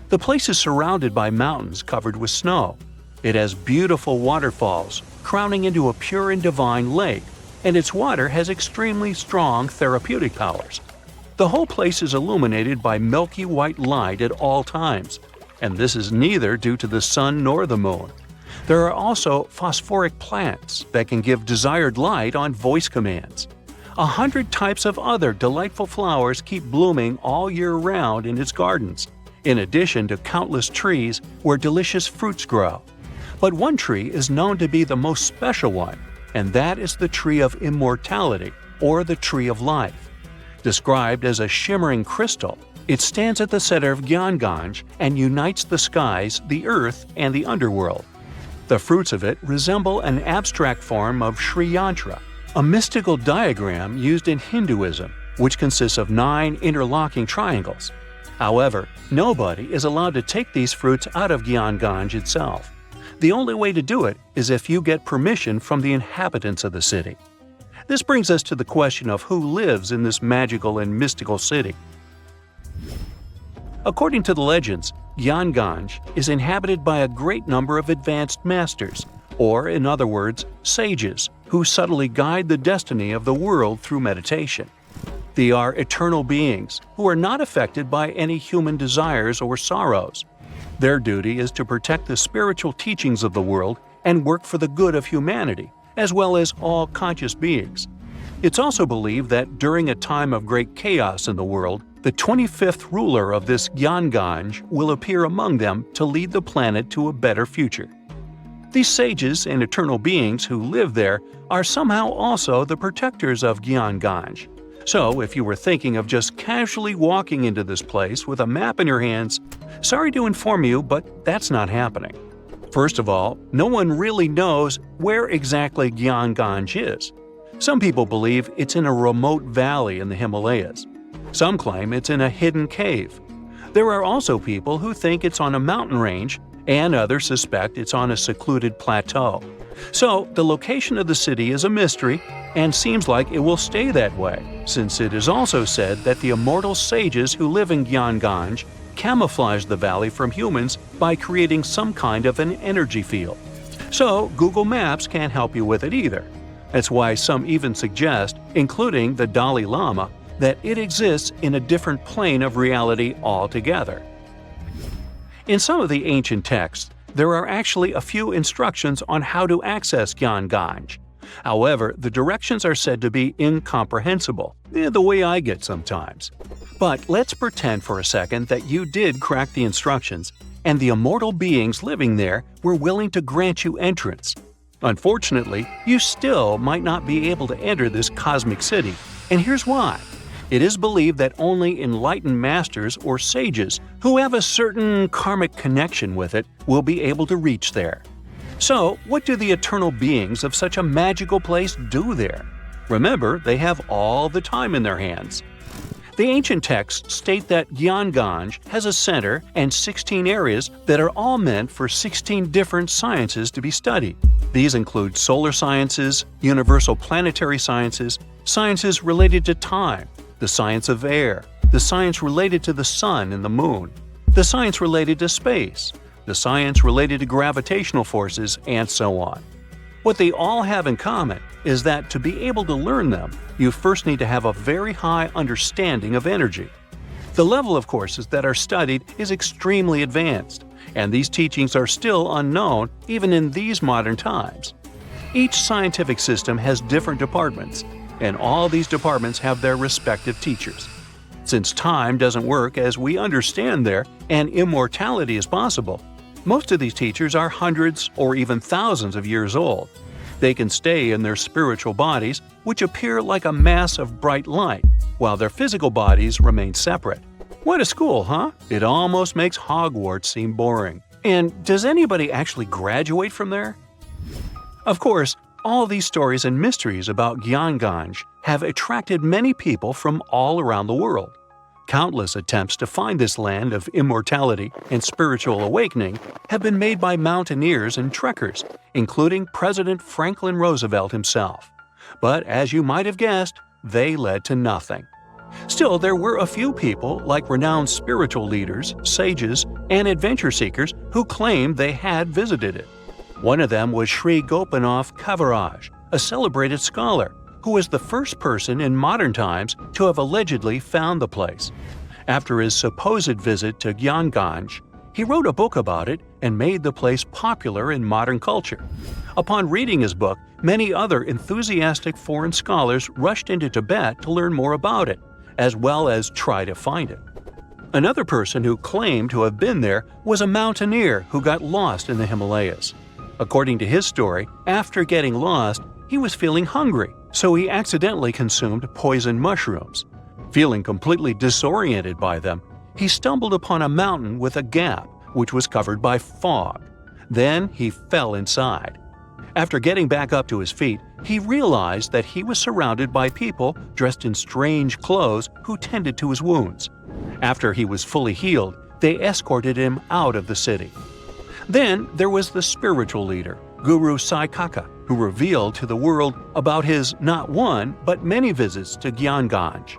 The place is surrounded by mountains covered with snow. It has beautiful waterfalls, crowning into a pure and divine lake, and its water has extremely strong therapeutic powers. The whole place is illuminated by milky white light at all times, and this is neither due to the sun nor the moon. There are also phosphoric plants that can give desired light on voice commands. 100 types of other delightful flowers keep blooming all year round in its gardens, in addition to countless trees where delicious fruits grow. But one tree is known to be the most special one, and that is the tree of immortality, or the tree of life. Described as a shimmering crystal, it stands at the center of Gyangai and unites the skies, the earth, and the underworld. The fruits of it resemble an abstract form of Sri Yantra, a mystical diagram used in Hinduism, which consists of 9 interlocking triangles. However, nobody is allowed to take these fruits out of Gyangai itself. The only way to do it is if you get permission from the inhabitants of the city. This brings us to the question of who lives in this magical and mystical city. According to the legends, Gyangai is inhabited by a great number of advanced masters, or in other words, sages, who subtly guide the destiny of the world through meditation. They are eternal beings who are not affected by any human desires or sorrows. Their duty is to protect the spiritual teachings of the world and work for the good of humanity, as well as all conscious beings. It's also believed that during a time of great chaos in the world, the 25th ruler of this Gyangai will appear among them to lead the planet to a better future. These sages and eternal beings who live there are somehow also the protectors of Gyangai. So, if you were thinking of just casually walking into this place with a map in your hands, sorry to inform you, but that's not happening. First of all, no one really knows where exactly Gyangai is. Some people believe it's in a remote valley in the Himalayas. Some claim it's in a hidden cave. There are also people who think it's on a mountain range, and others suspect it's on a secluded plateau. So, the location of the city is a mystery, and seems like it will stay that way, since it is also said that the immortal sages who live in Gyangai camouflage the valley from humans by creating some kind of an energy field. So, Google Maps can't help you with it either. That's why some even suggest, including the Dalai Lama, that it exists in a different plane of reality altogether. In some of the ancient texts, there are actually a few instructions on how to access Gyangai. However, the directions are said to be incomprehensible, the way I get sometimes. But let's pretend for a second that you did crack the instructions, and the immortal beings living there were willing to grant you entrance. Unfortunately, you still might not be able to enter this cosmic city, and here's why. It is believed that only enlightened masters or sages who have a certain karmic connection with it will be able to reach there. So, what do the eternal beings of such a magical place do there? Remember, they have all the time in their hands. The ancient texts state that Gyanganj has a center and 16 areas that are all meant for 16 different sciences to be studied. These include solar sciences, universal planetary sciences, sciences related to time, the science of air, the science related to the sun and the moon, the science related to space, the science related to gravitational forces, and so on. What they all have in common is that to be able to learn them, you first need to have a very high understanding of energy. The level of courses that are studied is extremely advanced, and these teachings are still unknown even in these modern times. Each scientific system has different departments, and all these departments have their respective teachers. Since time doesn't work as we understand there, and immortality is possible, most of these teachers are hundreds or even thousands of years old. They can stay in their spiritual bodies, which appear like a mass of bright light, while their physical bodies remain separate. What a school, huh? It almost makes Hogwarts seem boring. And does anybody actually graduate from there? Of course, all these stories and mysteries about Gyanganj have attracted many people from all around the world. Countless attempts to find this land of immortality and spiritual awakening have been made by mountaineers and trekkers, including President Franklin Roosevelt himself. But as you might have guessed, they led to nothing. Still, there were a few people, like renowned spiritual leaders, sages, and adventure seekers, who claimed they had visited it. One of them was Sri Gopinath Kaviraj, a celebrated scholar, who was the first person in modern times to have allegedly found the place. After his supposed visit to Gyanganj, he wrote a book about it and made the place popular in modern culture. Upon reading his book, many other enthusiastic foreign scholars rushed into Tibet to learn more about it, as well as try to find it. Another person who claimed to have been there was a mountaineer who got lost in the Himalayas. According to his story, after getting lost, he was feeling hungry, so he accidentally consumed poisoned mushrooms. Feeling completely disoriented by them, he stumbled upon a mountain with a gap, which was covered by fog. Then he fell inside. After getting back up to his feet, he realized that he was surrounded by people dressed in strange clothes who tended to his wounds. After he was fully healed, they escorted him out of the city. Then there was the spiritual leader, Guru Sai Kaka, who revealed to the world about his not one, but many visits to Gyanganj.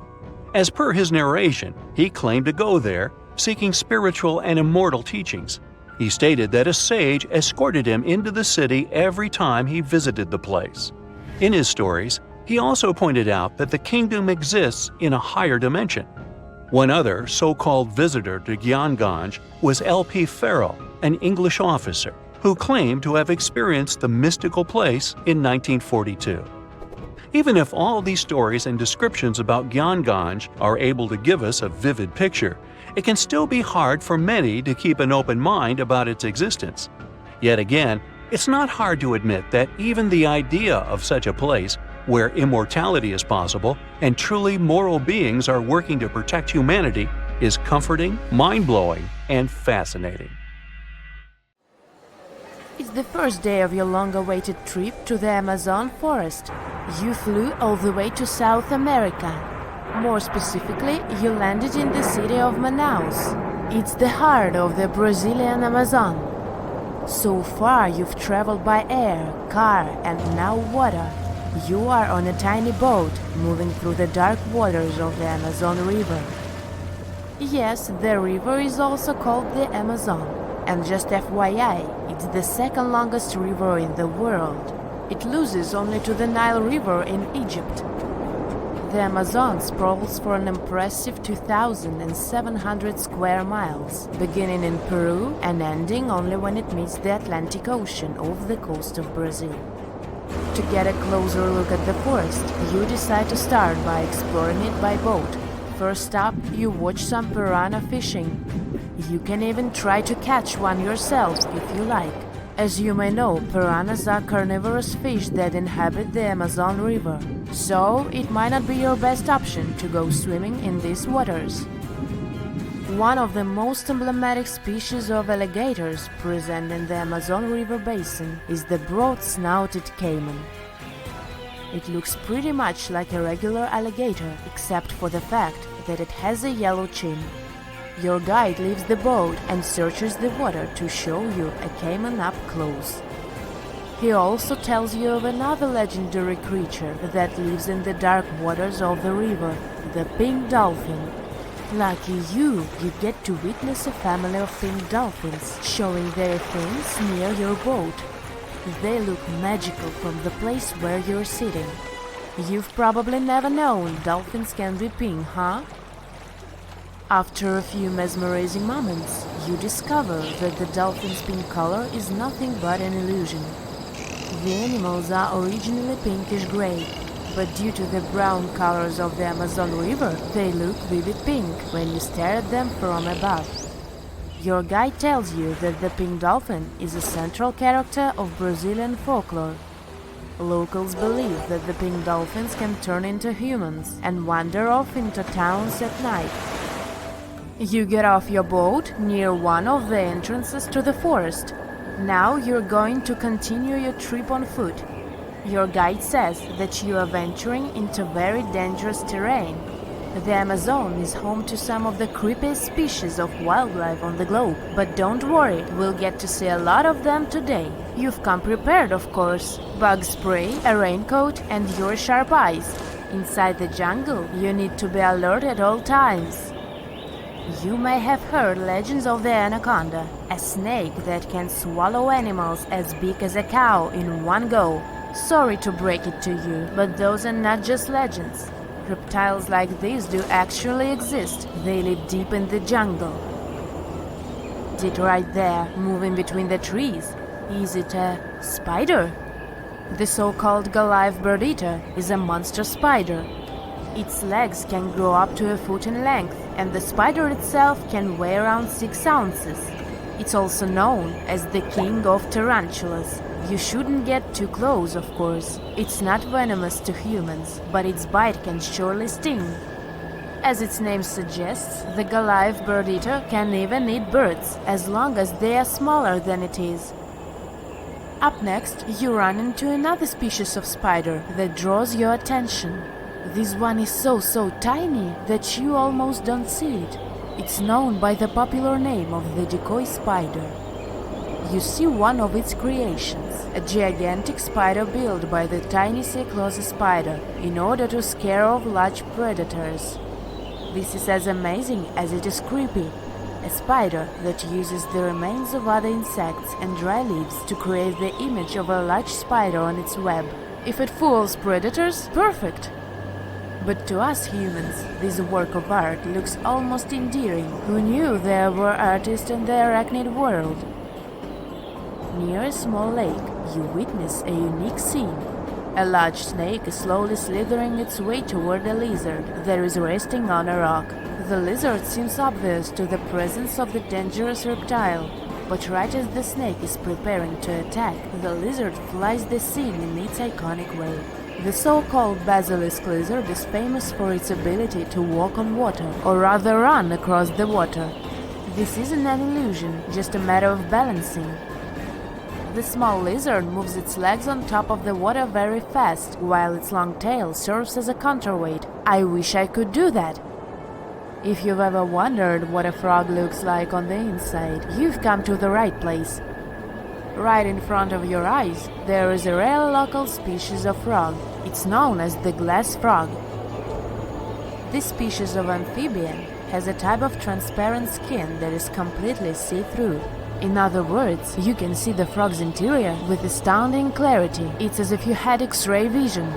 As per his narration, he claimed to go there, seeking spiritual and immortal teachings. He stated that a sage escorted him into the city every time he visited the place. In his stories, he also pointed out that the kingdom exists in a higher dimension. One other so-called visitor to Gyanganj was L.P. Farrell, an English officer, who claimed to have experienced the mystical place in 1942. Even if all these stories and descriptions about Gyanganj are able to give us a vivid picture, it can still be hard for many to keep an open mind about its existence. Yet again, it's not hard to admit that even the idea of such a place, where immortality is possible and truly moral beings are working to protect humanity, is comforting, mind-blowing, and fascinating. It's the first day of your long-awaited trip to the Amazon forest. You flew all the way to South America. More specifically, you landed in the city of Manaus. It's the heart of the Brazilian Amazon. So far, you've traveled by air, car, and now water. You are on a tiny boat moving through the dark waters of the Amazon River. Yes, the river is also called the Amazon. And just FYI, it's the second longest river in the world. It loses only to the Nile River in Egypt. The Amazon sprawls for an impressive 2,700 square miles, beginning in Peru and ending only when it meets the Atlantic Ocean off the coast of Brazil. To get a closer look at the forest, you decide to start by exploring it by boat. First up, you watch some piranha fishing. You can even try to catch one yourself if you like. As you may know, piranhas are carnivorous fish that inhabit the Amazon River, so it might not be your best option to go swimming in these waters. One of the most emblematic species of alligators present in the Amazon River basin is the broad-snouted caiman. It looks pretty much like a regular alligator, except for the fact that it has a yellow chin. Your guide leaves the boat and searches the water to show you a caiman up close. He also tells you of another legendary creature that lives in the dark waters of the river, the pink dolphin. Lucky you get to witness a family of pink dolphins showing their fins near your boat. They look magical from the place where you're sitting. You've probably never known dolphins can be pink, huh? After a few mesmerizing moments, you discover that the dolphin's pink color is nothing but an illusion. The animals are originally pinkish-gray, but due to the brown colors of the Amazon River, they look vivid pink when you stare at them from above. Your guide tells you that the pink dolphin is a central character of Brazilian folklore. Locals believe that the pink dolphins can turn into humans and wander off into towns at night. You get off your boat near one of the entrances to the forest. Now you're going to continue your trip on foot. Your guide says that you are venturing into very dangerous terrain. The Amazon is home to some of the creepiest species of wildlife on the globe, but don't worry, we'll get to see a lot of them today. You've come prepared, of course. Bug spray, a raincoat, and your sharp eyes. Inside the jungle, you need to be alert at all times. You may have heard legends of the anaconda, a snake that can swallow animals as big as a cow in one go. Sorry to break it to you, but those are not just legends. Reptiles like these do actually exist. They live deep in the jungle. It right there, moving between the trees. Is it a spider? The so-called Goliath bird-eater is a monster spider. Its legs can grow up to a foot in length, and the spider itself can weigh around 6 ounces. It's also known as the king of tarantulas. You shouldn't get too close, of course. It's not venomous to humans, but its bite can surely sting. As its name suggests, the Goliath bird-eater can even eat birds, as long as they are smaller than it is. Up next, you run into another species of spider that draws your attention. This one is so tiny that you almost don't see it. It's known by the popular name of the decoy spider. You see one of its creations, a gigantic spider built by the tiny Cyclosa spider in order to scare off large predators. This is as amazing as it is creepy. A spider that uses the remains of other insects and dry leaves to create the image of a large spider on its web. If it fools predators, perfect! But to us humans, this work of art looks almost endearing. Who knew there were artists in the arachnid world? Near a small lake, you witness a unique scene. A large snake is slowly slithering its way toward a lizard that is resting on a rock. The lizard seems obvious to the presence of the dangerous reptile, but right as the snake is preparing to attack, the lizard flies the scene in its iconic way. The so-called basilisk lizard is famous for its ability to walk on water, or rather run across the water. This isn't an illusion, just a matter of balancing. The small lizard moves its legs on top of the water very fast, while its long tail serves as a counterweight. I wish I could do that. If you've ever wondered what a frog looks like on the inside, you've come to the right place. Right in front of your eyes, there is a rare local species of frog. It's known as the glass frog. This species of amphibian has a type of transparent skin that is completely see-through. In other words, you can see the frog's interior with astounding clarity. It's as if you had X-ray vision.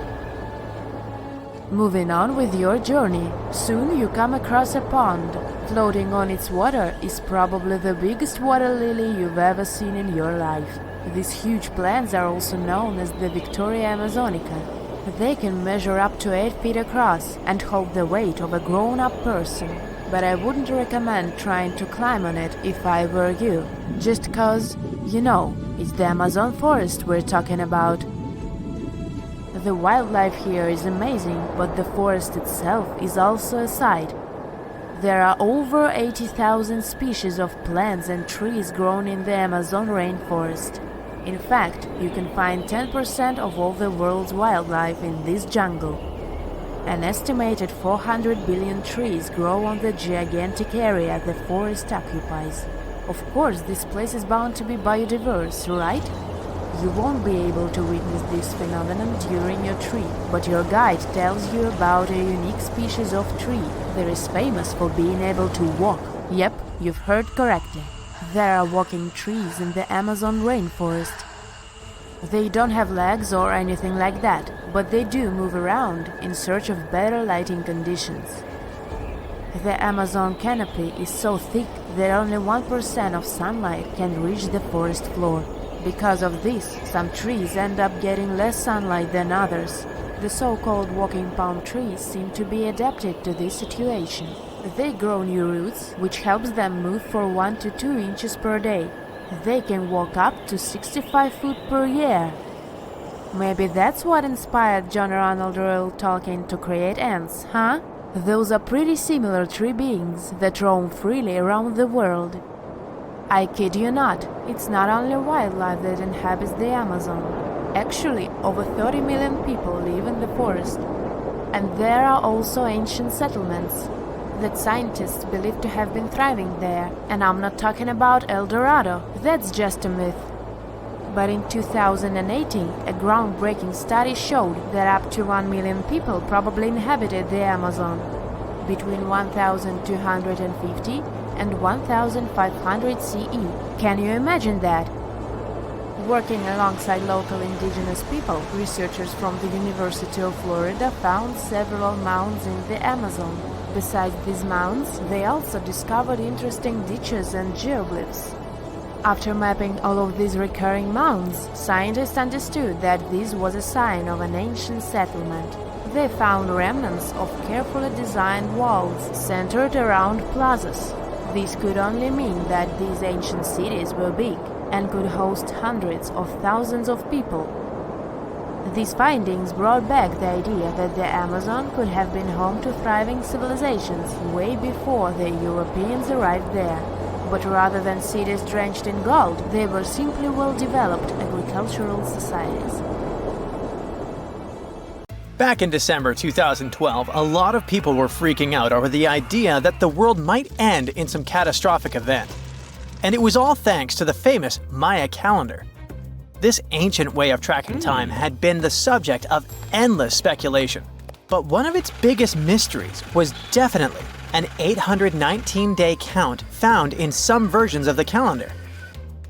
Moving on with your journey, soon you come across a pond. Floating on its water is probably the biggest water lily you've ever seen in your life. These huge plants are also known as the Victoria Amazonica. They can measure up to 8 feet across and hold the weight of a grown-up person. But I wouldn't recommend trying to climb on it if I were you, just cause You know, it's the Amazon forest we're talking about. The wildlife here is amazing, but the forest itself is also a sight. There are over 80,000 species of plants and trees grown in the Amazon rainforest. In fact, you can find 10% of all the world's wildlife in this jungle. An estimated 400 billion trees grow on the gigantic area the forest occupies. Of course, this place is bound to be biodiverse, right? You won't be able to witness this phenomenon during your trip, but your guide tells you about a unique species of tree that is famous for being able to walk. Yep, you've heard correctly. There are walking trees in the Amazon rainforest. They don't have legs or anything like that, but they do move around in search of better lighting conditions. The Amazon canopy is so thick that only 1% of sunlight can reach the forest floor. Because of this, some trees end up getting less sunlight than others. The so-called walking palm trees seem to be adapted to this situation. They grow new roots, which helps them move for 1 to 2 inches per day. They can walk up to 65 feet per year. Maybe that's what inspired John Ronald Reuel Tolkien to create ants, huh? Those are pretty similar tree beings that roam freely around the world. I kid you not, it's not only wildlife that inhabits the Amazon. Actually, over 30 million people live in the forest. And there are also ancient settlements that scientists believe to have been thriving there. And I'm not talking about El Dorado, that's just a myth. But in 2018, a groundbreaking study showed that up to 1 million people probably inhabited the Amazon, between 1250 and 1500 CE. Can you imagine that? Working alongside local indigenous people, researchers from the University of Florida found several mounds in the Amazon. Besides these mounds, they also discovered interesting ditches and geoglyphs. After mapping all of these recurring mounds, scientists understood that this was a sign of an ancient settlement. They found remnants of carefully designed walls centered around plazas. This could only mean that these ancient cities were big and could host hundreds of thousands of people. These findings brought back the idea that the Amazon could have been home to thriving civilizations way before the Europeans arrived there. But rather than cities drenched in gold, they were simply well-developed agricultural societies. Back in December 2012, a lot of people were freaking out over the idea that the world might end in some catastrophic event. And it was all thanks to the famous Maya calendar. This ancient way of tracking time had been the subject of endless speculation. But one of its biggest mysteries was definitely an 819-day count found in some versions of the calendar.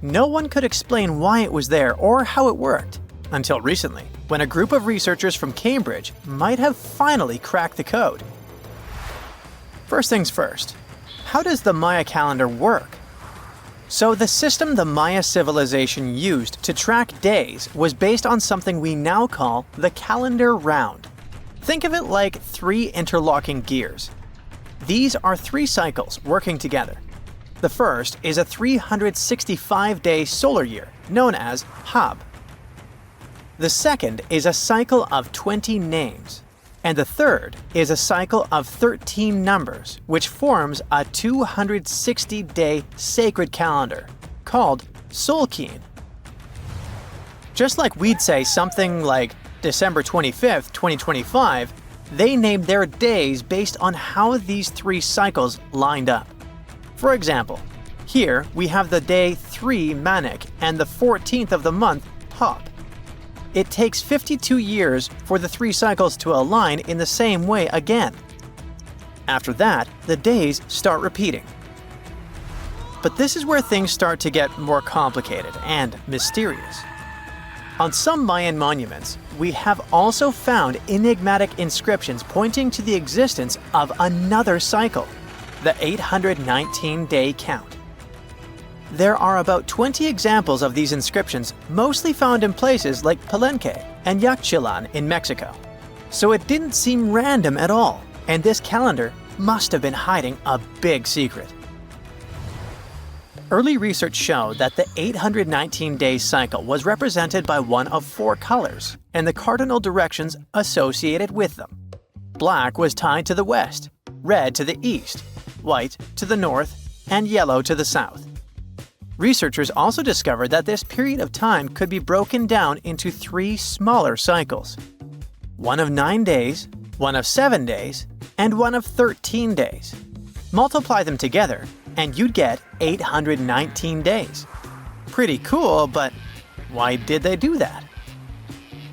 No one could explain why it was there or how it worked, until recently, when a group of researchers from Cambridge might have finally cracked the code. First things first, how does the Maya calendar work? So the system the Maya civilization used to track days was based on something we now call the calendar round. Think of it like 3 interlocking gears. These are 3 cycles working together. The first is a 365-day solar year, known as Hab. The second is a cycle of 20 names. And the third is a cycle of 13 numbers, which forms a 260-day sacred calendar, called Solkeen. Just like we'd say something like December 25th, 2025, they named their days based on how these 3 cycles lined up. For example, here we have the day 3 Manik and the 14th of the month Hop. It takes 52 years for the 3 cycles to align in the same way again. After that, the days start repeating. But this is where things start to get more complicated and mysterious. On some Mayan monuments, we have also found enigmatic inscriptions pointing to the existence of another cycle, the 819-day count. There are about 20 examples of these inscriptions, mostly found in places like Palenque and Yaxchilan in Mexico. So it didn't seem random at all, and this calendar must have been hiding a big secret. Early research showed that the 819-day cycle was represented by one of 4 colors and the cardinal directions associated with them. Black was tied to the west, red to the east, white to the north, and yellow to the south. Researchers also discovered that this period of time could be broken down into 3 smaller cycles: one of 9 days, one of 7 days, and one of 13 days. Multiply them together, and you'd get 819 days. Pretty cool, but why did they do that?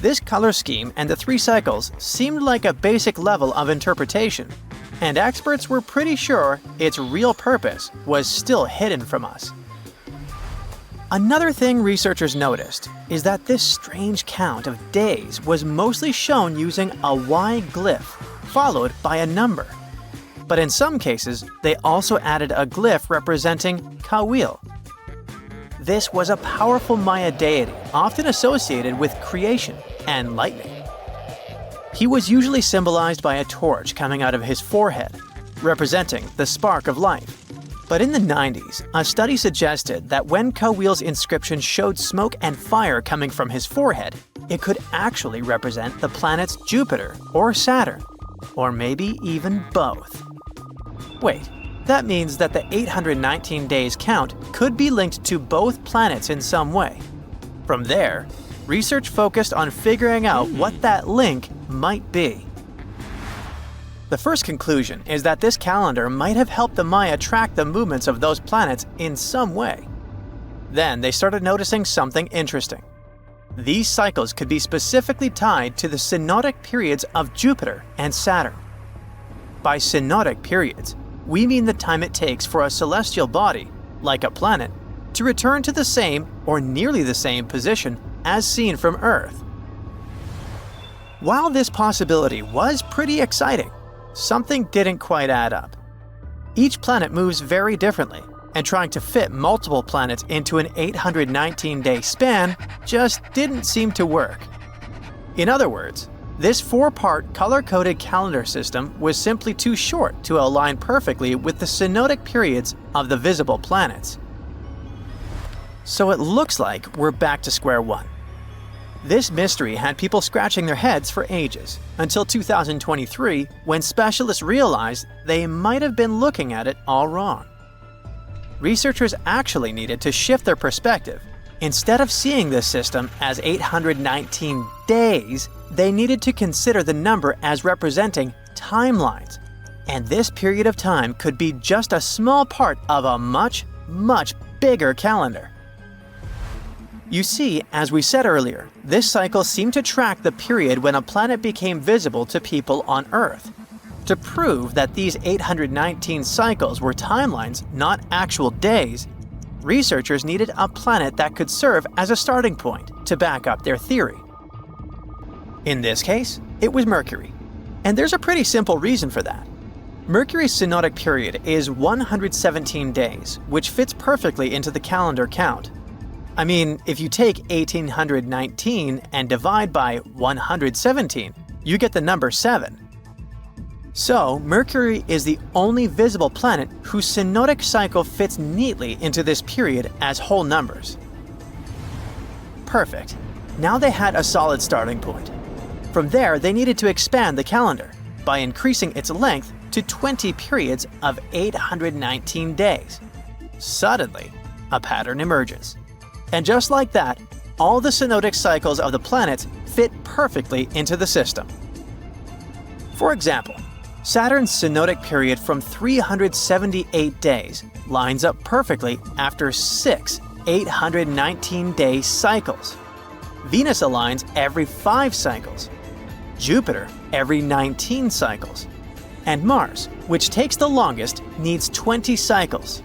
This color scheme and the 3 cycles seemed like a basic level of interpretation, and experts were pretty sure its real purpose was still hidden from us. Another thing researchers noticed is that this strange count of days was mostly shown using a Y glyph followed by a number. But in some cases, they also added a glyph representing Kawil. This was a powerful Maya deity often associated with creation and lightning. He was usually symbolized by a torch coming out of his forehead, representing the spark of life. But in the 90s, a study suggested that when Kawil's inscription showed smoke and fire coming from his forehead, it could actually represent the planets Jupiter or Saturn, or maybe even both. Wait, that means that the 819 days count could be linked to both planets in some way. From there, research focused on figuring out what that link might be. The first conclusion is that this calendar might have helped the Maya track the movements of those planets in some way. Then they started noticing something interesting. These cycles could be specifically tied to the synodic periods of Jupiter and Saturn. By synodic periods, we mean the time it takes for a celestial body, like a planet, to return to the same or nearly the same position as seen from Earth. While this possibility was pretty exciting, something didn't quite add up. Each planet moves very differently, and trying to fit multiple planets into an 819-day span just didn't seem to work. In other words, this 4-part color-coded calendar system was simply too short to align perfectly with the synodic periods of the visible planets. So it looks like we're back to square one. This mystery had people scratching their heads for ages, until 2023, when specialists realized they might have been looking at it all wrong. Researchers actually needed to shift their perspective. Instead of seeing this system as 819 days, they needed to consider the number as representing timelines. And this period of time could be just a small part of a much, much bigger calendar. You see, as we said earlier, this cycle seemed to track the period when a planet became visible to people on Earth. To prove that these 819 cycles were timelines, not actual days, researchers needed a planet that could serve as a starting point to back up their theory. In this case, it was Mercury. And there's a pretty simple reason for that. Mercury's synodic period is 117 days, which fits perfectly into the calendar count. I mean, if you take 1819 and divide by 117, you get the number 7. So, Mercury is the only visible planet whose synodic cycle fits neatly into this period as whole numbers. Perfect. Now they had a solid starting point. From there, they needed to expand the calendar by increasing its length to 20 periods of 819 days. Suddenly, a pattern emerges. And just like that, all the synodic cycles of the planets fit perfectly into the system. For example, Saturn's synodic period from 378 days lines up perfectly after 6 819-day cycles. Venus aligns every 5 cycles. Jupiter every 19 cycles. And Mars, which takes the longest, needs 20 cycles.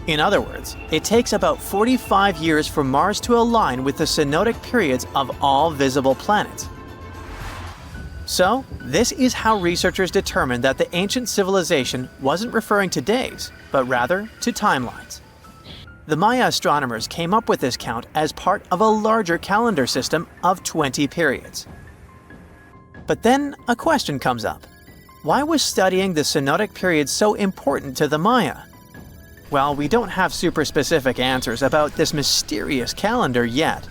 In other words, it takes about 45 years for Mars to align with the synodic periods of all visible planets. So, this is how researchers determined that the ancient civilization wasn't referring to days, but rather to timelines. The Maya astronomers came up with this count as part of a larger calendar system of 20 periods. But then a question comes up. Why was studying the synodic period so important to the Maya? Well, we don't have super specific answers about this mysterious calendar yet.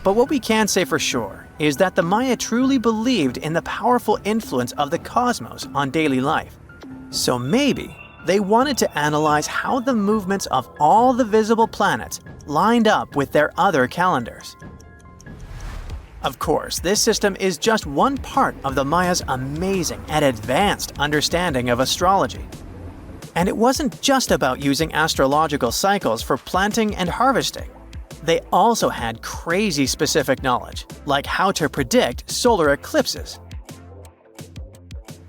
But what we can say for sure is that the Maya truly believed in the powerful influence of the cosmos on daily life. So maybe they wanted to analyze how the movements of all the visible planets lined up with their other calendars. Of course, this system is just one part of the Maya's amazing and advanced understanding of astrology. And it wasn't just about using astrological cycles for planting and harvesting. They also had crazy specific knowledge, like how to predict solar eclipses.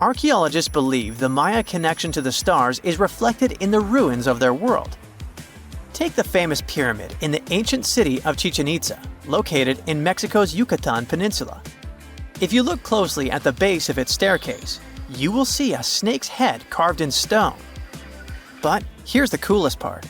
Archaeologists believe the Maya connection to the stars is reflected in the ruins of their world. Take the famous pyramid in the ancient city of Chichen Itza, located in Mexico's Yucatan Peninsula. If you look closely at the base of its staircase, you will see a snake's head carved in stone. But here's the coolest part.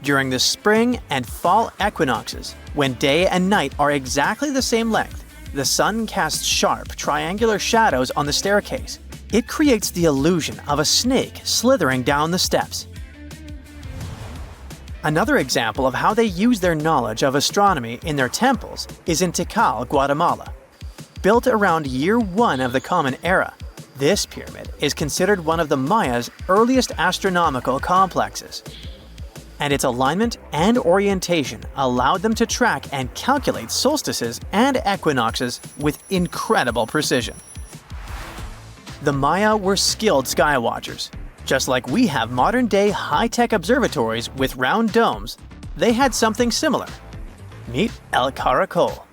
During the spring and fall equinoxes, when day and night are exactly the same length, the sun casts sharp, triangular shadows on the staircase. It creates the illusion of a snake slithering down the steps. Another example of how they use their knowledge of astronomy in their temples is in Tikal, Guatemala. Built around year 1 of the Common Era, this pyramid is considered one of the Maya's earliest astronomical complexes. And its alignment and orientation allowed them to track and calculate solstices and equinoxes with incredible precision. The Maya were skilled sky watchers. Just like we have modern-day high-tech observatories with round domes, they had something similar. Meet El Caracol.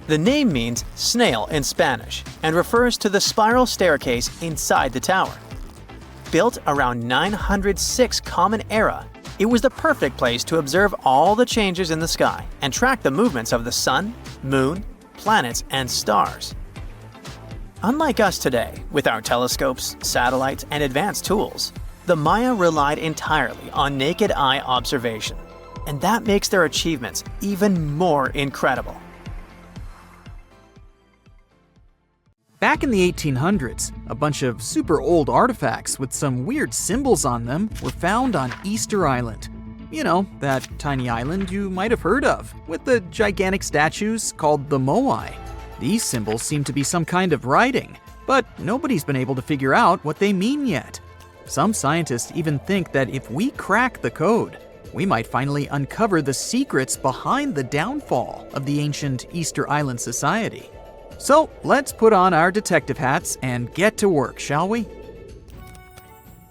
The name means snail in Spanish and refers to the spiral staircase inside the tower. Built around 906 Common Era, it was the perfect place to observe all the changes in the sky and track the movements of the sun, moon, planets, and stars. Unlike us today, with our telescopes, satellites, and advanced tools, the Maya relied entirely on naked eye observation, and that makes their achievements even more incredible. Back in the 1800s, a bunch of super old artifacts with some weird symbols on them were found on Easter Island. You know, that tiny island you might have heard of, with the gigantic statues called the Moai. These symbols seem to be some kind of writing, but nobody's been able to figure out what they mean yet. Some scientists even think that if we crack the code, we might finally uncover the secrets behind the downfall of the ancient Easter Island society. So let's put on our detective hats and get to work, shall we?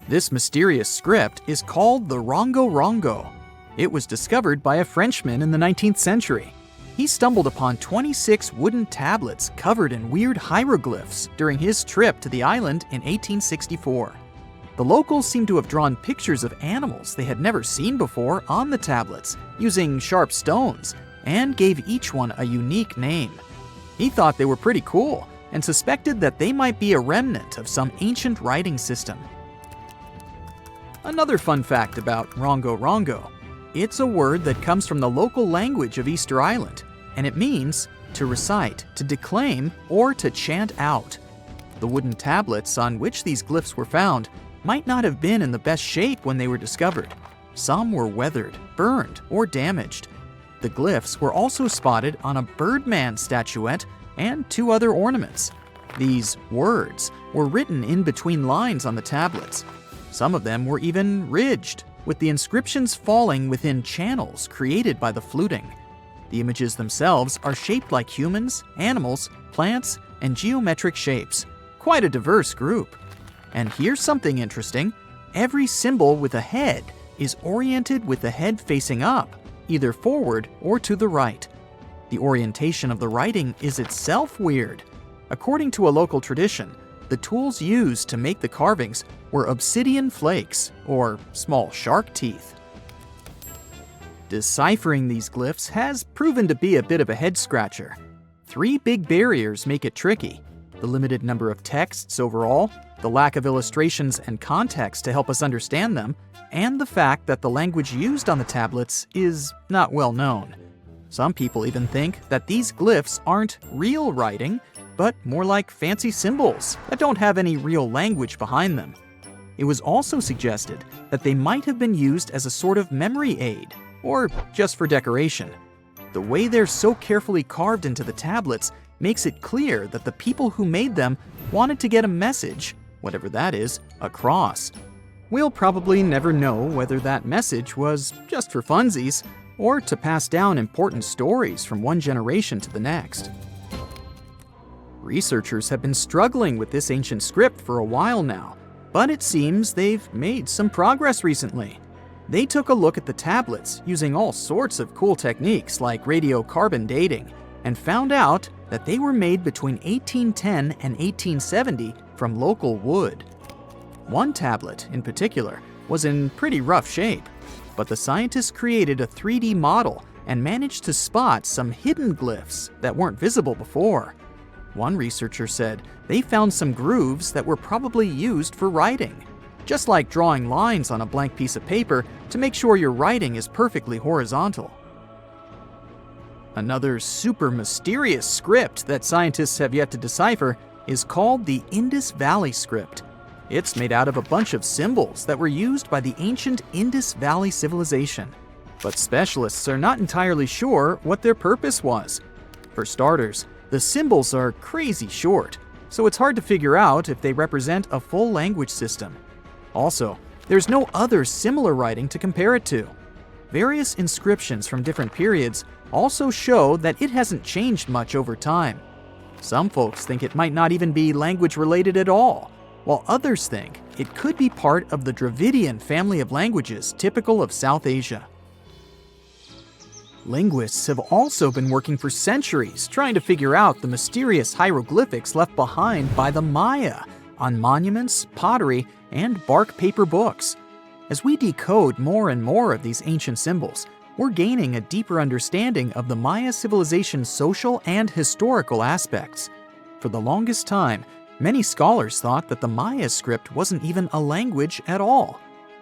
This mysterious script is called the Rongo Rongo. It was discovered by a Frenchman in the 19th century. He stumbled upon 26 wooden tablets covered in weird hieroglyphs during his trip to the island in 1864. The locals seem to have drawn pictures of animals they had never seen before on the tablets using sharp stones and gave each one a unique name. He thought they were pretty cool and suspected that they might be a remnant of some ancient writing system. Another fun fact about Rongo Rongo. It's a word that comes from the local language of Easter Island, and it means to recite, to declaim, or to chant out. The wooden tablets on which these glyphs were found might not have been in the best shape when they were discovered. Some were weathered, burned, or damaged. The glyphs were also spotted on a Birdman statuette and 2 other ornaments. These words were written in between lines on the tablets. Some of them were even ridged, with the inscriptions falling within channels created by the fluting. The images themselves are shaped like humans, animals, plants, and geometric shapes. Quite a diverse group. And here's something interesting. Every symbol with a head is oriented with the head facing up, either forward or to the right. The orientation of the writing is itself weird. According to a local tradition, the tools used to make the carvings were obsidian flakes, or small shark teeth. Deciphering these glyphs has proven to be a bit of a head-scratcher. 3 big barriers make it tricky: the limited number of texts overall, the lack of illustrations and context to help us understand them, and the fact that the language used on the tablets is not well known. Some people even think that these glyphs aren't real writing, but more like fancy symbols that don't have any real language behind them. It was also suggested that they might have been used as a sort of memory aid, or just for decoration. The way they're so carefully carved into the tablets makes it clear that the people who made them wanted to get a message, whatever that is, across. We'll probably never know whether that message was just for funsies or to pass down important stories from one generation to the next. Researchers have been struggling with this ancient script for a while now, but it seems they've made some progress recently. They took a look at the tablets using all sorts of cool techniques like radiocarbon dating and found out that they were made between 1810 and 1870 from local wood. One tablet, in particular, was in pretty rough shape, but the scientists created a 3D model and managed to spot some hidden glyphs that weren't visible before. One researcher said they found some grooves that were probably used for writing, just like drawing lines on a blank piece of paper to make sure your writing is perfectly horizontal. Another super mysterious script that scientists have yet to decipher is called the Indus Valley script. It's made out of a bunch of symbols that were used by the ancient Indus Valley civilization, but specialists are not entirely sure what their purpose was. For starters, the symbols are crazy short, so it's hard to figure out if they represent a full language system. Also, there's no other similar writing to compare it to. Various inscriptions from different periods also show that it hasn't changed much over time. Some folks think it might not even be language related at all, while others think it could be part of the Dravidian family of languages typical of South Asia. Linguists have also been working for centuries trying to figure out the mysterious hieroglyphics left behind by the Maya on monuments, pottery, and bark paper books. As we decode more and more of these ancient symbols, we're gaining a deeper understanding of the Maya civilization's social and historical aspects. For the longest time, many scholars thought that the Maya script wasn't even a language at all.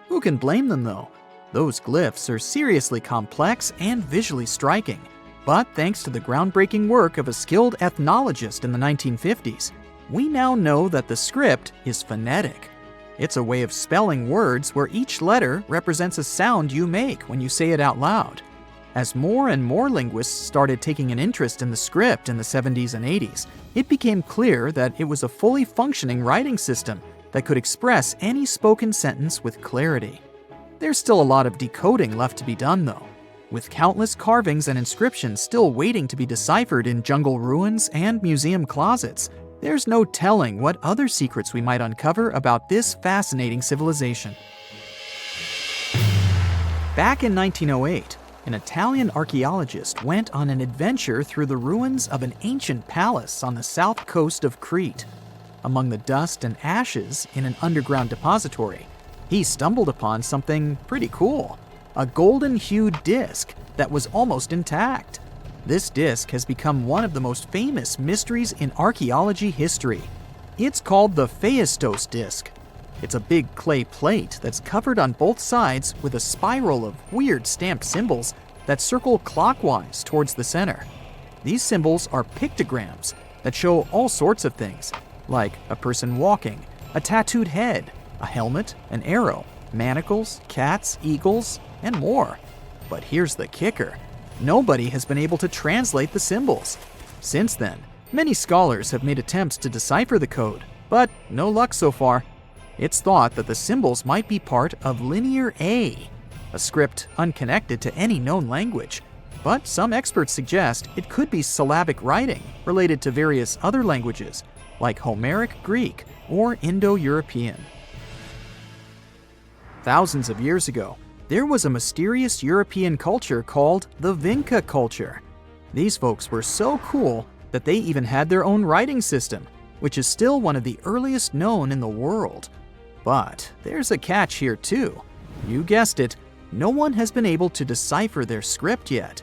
Who can blame them though? Those glyphs are seriously complex and visually striking. But thanks to the groundbreaking work of a skilled ethnologist in the 1950s, we now know that the script is phonetic. It's a way of spelling words where each letter represents a sound you make when you say it out loud. As more and more linguists started taking an interest in the script in the 70s and 80s, it became clear that it was a fully functioning writing system that could express any spoken sentence with clarity. There's still a lot of decoding left to be done though, with countless carvings and inscriptions still waiting to be deciphered in jungle ruins and museum closets. There's no telling what other secrets we might uncover about this fascinating civilization. Back in 1908, an Italian archaeologist went on an adventure through the ruins of an ancient palace on the south coast of Crete. Among the dust and ashes in an underground depository, he stumbled upon something pretty cool, a golden-hued disc that was almost intact. This disc has become one of the most famous mysteries in archaeology history. It's called the Phaistos disc. It's a big clay plate that's covered on both sides with a spiral of weird stamped symbols that circle clockwise towards the center. These symbols are pictograms that show all sorts of things, like a person walking, a tattooed head, a helmet, an arrow, manacles, cats, eagles, and more. But here's the kicker. Nobody has been able to translate the symbols. Since then, many scholars have made attempts to decipher the code, but no luck so far. It's thought that the symbols might be part of Linear A, a script unconnected to any known language, but some experts suggest it could be syllabic writing related to various other languages, like Homeric Greek or Indo-European. Thousands of years ago, there was a mysterious European culture called the Vinca culture. These folks were so cool that they even had their own writing system, which is still one of the earliest known in the world. But there's a catch here too. You guessed it, no one has been able to decipher their script yet.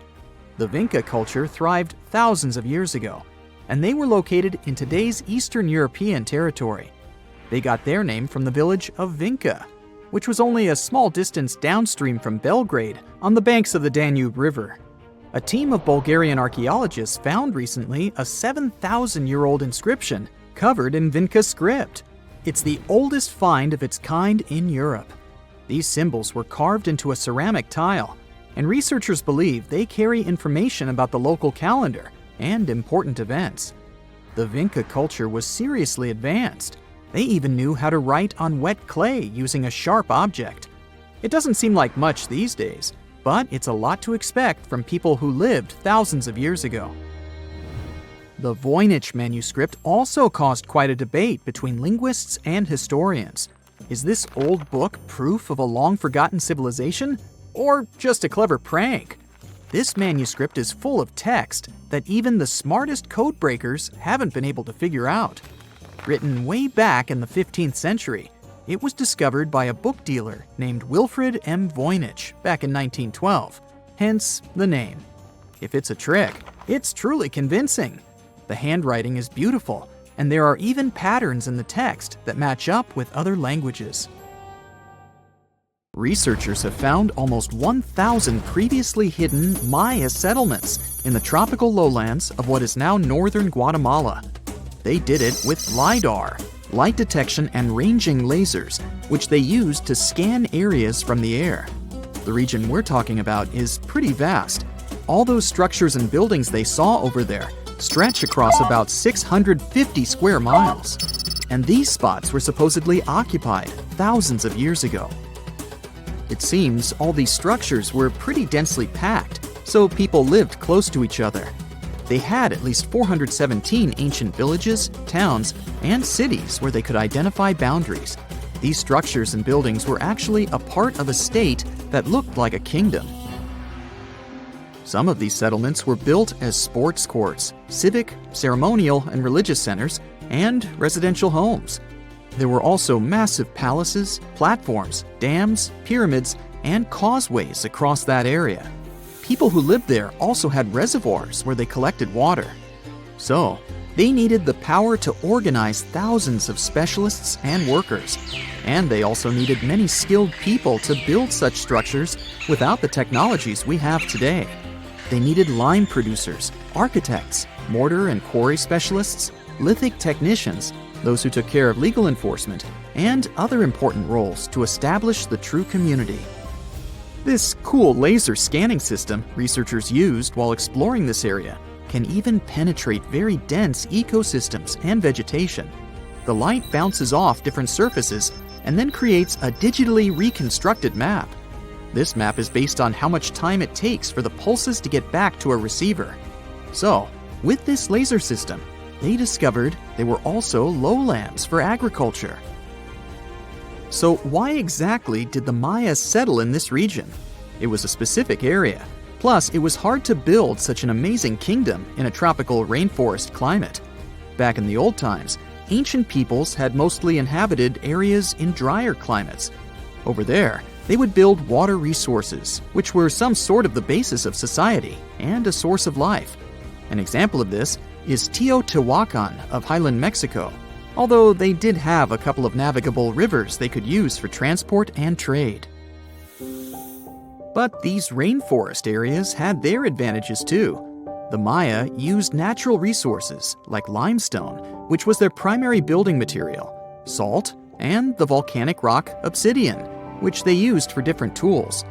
The Vinca culture thrived thousands of years ago, and they were located in today's Eastern European territory. They got their name from the village of Vinca, which was only a small distance downstream from Belgrade on the banks of the Danube River. A team of Bulgarian archaeologists found recently a 7,000-year-old inscription covered in Vinca script. It's the oldest find of its kind in Europe. These symbols were carved into a ceramic tile, and researchers believe they carry information about the local calendar and important events. The Vinca culture was seriously advanced. They even knew how to write on wet clay using a sharp object. It doesn't seem like much these days, but it's a lot to expect from people who lived thousands of years ago. The Voynich manuscript also caused quite a debate between linguists and historians. Is this old book proof of a long-forgotten civilization, or just a clever prank? This manuscript is full of text that even the smartest code breakers haven't been able to figure out. Written way back in the 15th century, it was discovered by a book dealer named Wilfred M. Voynich back in 1912, hence the name. If it's a trick, it's truly convincing. The handwriting is beautiful, and there are even patterns in the text that match up with other languages. Researchers have found almost 1,000 previously hidden Maya settlements in the tropical lowlands of what is now northern Guatemala. They did it with LiDAR, light detection and ranging lasers, which they used to scan areas from the air. The region we're talking about is pretty vast. All those structures and buildings they saw over there stretch across about 650 square miles. And these spots were supposedly occupied thousands of years ago. It seems all these structures were pretty densely packed, so people lived close to each other. They had at least 417 ancient villages, towns, and cities where they could identify boundaries. These structures and buildings were actually a part of a state that looked like a kingdom. Some of these settlements were built as sports courts, civic, ceremonial, and religious centers, and residential homes. There were also massive palaces, platforms, dams, pyramids, and causeways across that area. People who lived there also had reservoirs where they collected water. So, they needed the power to organize thousands of specialists and workers. And they also needed many skilled people to build such structures without the technologies we have today. They needed lime producers, architects, mortar and quarry specialists, lithic technicians, those who took care of legal enforcement, and other important roles to establish the true community. This cool laser scanning system researchers used while exploring this area can even penetrate very dense ecosystems and vegetation. The light bounces off different surfaces and then creates a digitally reconstructed map. This map is based on how much time it takes for the pulses to get back to a receiver. So, with this laser system, they discovered there were also lowlands for agriculture. So why exactly did the Mayas settle in this region? It was a specific area. Plus, it was hard to build such an amazing kingdom in a tropical rainforest climate. Back in the old times, ancient peoples had mostly inhabited areas in drier climates. Over there, they would build water resources, which were some sort of the basis of society and a source of life. An example of this is Teotihuacan of Highland Mexico, although they did have a couple of navigable rivers they could use for transport and trade. But these rainforest areas had their advantages too. The Maya used natural resources like limestone, which was their primary building material, salt, and the volcanic rock obsidian, which they used for different tools.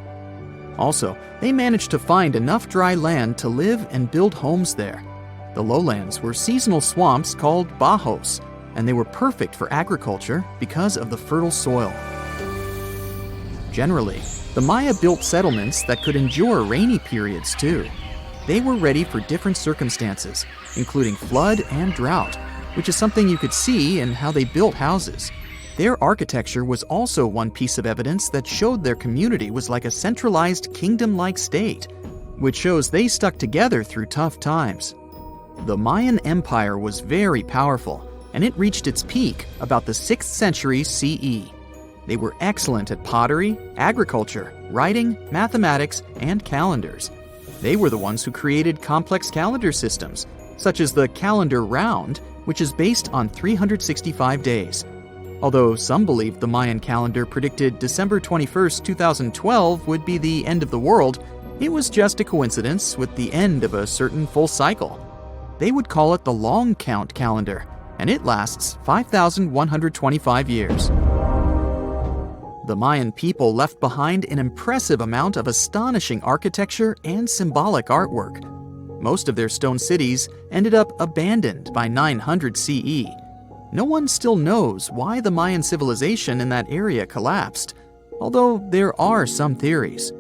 Also, they managed to find enough dry land to live and build homes there. The lowlands were seasonal swamps called bajos, and they were perfect for agriculture because of the fertile soil. Generally, the Maya built settlements that could endure rainy periods too. They were ready for different circumstances, including flood and drought, which is something you could see in how they built houses. Their architecture was also one piece of evidence that showed their community was like a centralized kingdom-like state, which shows they stuck together through tough times. The Mayan Empire was very powerful, and it reached its peak about the 6th century CE. They were excellent at pottery, agriculture, writing, mathematics, and calendars. They were the ones who created complex calendar systems, such as the calendar round, which is based on 365 days. Although some believed the Mayan calendar predicted December 21st, 2012 would be the end of the world, it was just a coincidence with the end of a certain full cycle. They would call it the long count calendar, and it lasts 5,125 years. The Mayan people left behind an impressive amount of astonishing architecture and symbolic artwork. Most of their stone cities ended up abandoned by 900 CE. No one still knows why the Mayan civilization in that area collapsed, although there are some theories.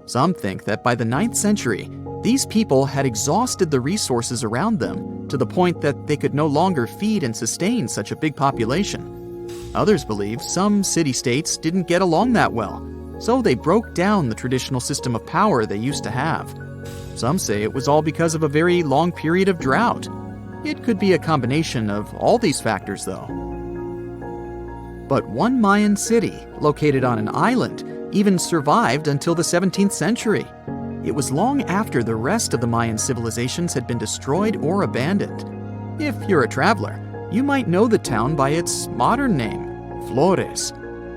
Some think that by the 9th century, these people had exhausted the resources around them to the point that they could no longer feed and sustain such a big population. Others believe some city-states didn't get along that well, so they broke down the traditional system of power they used to have. Some say it was all because of a very long period of drought. It could be a combination of all these factors, though. But one Mayan city, located on an island, even survived until the 17th century. It was long after the rest of the Mayan civilizations had been destroyed or abandoned. If you're a traveler, you might know the town by its modern name, Flores.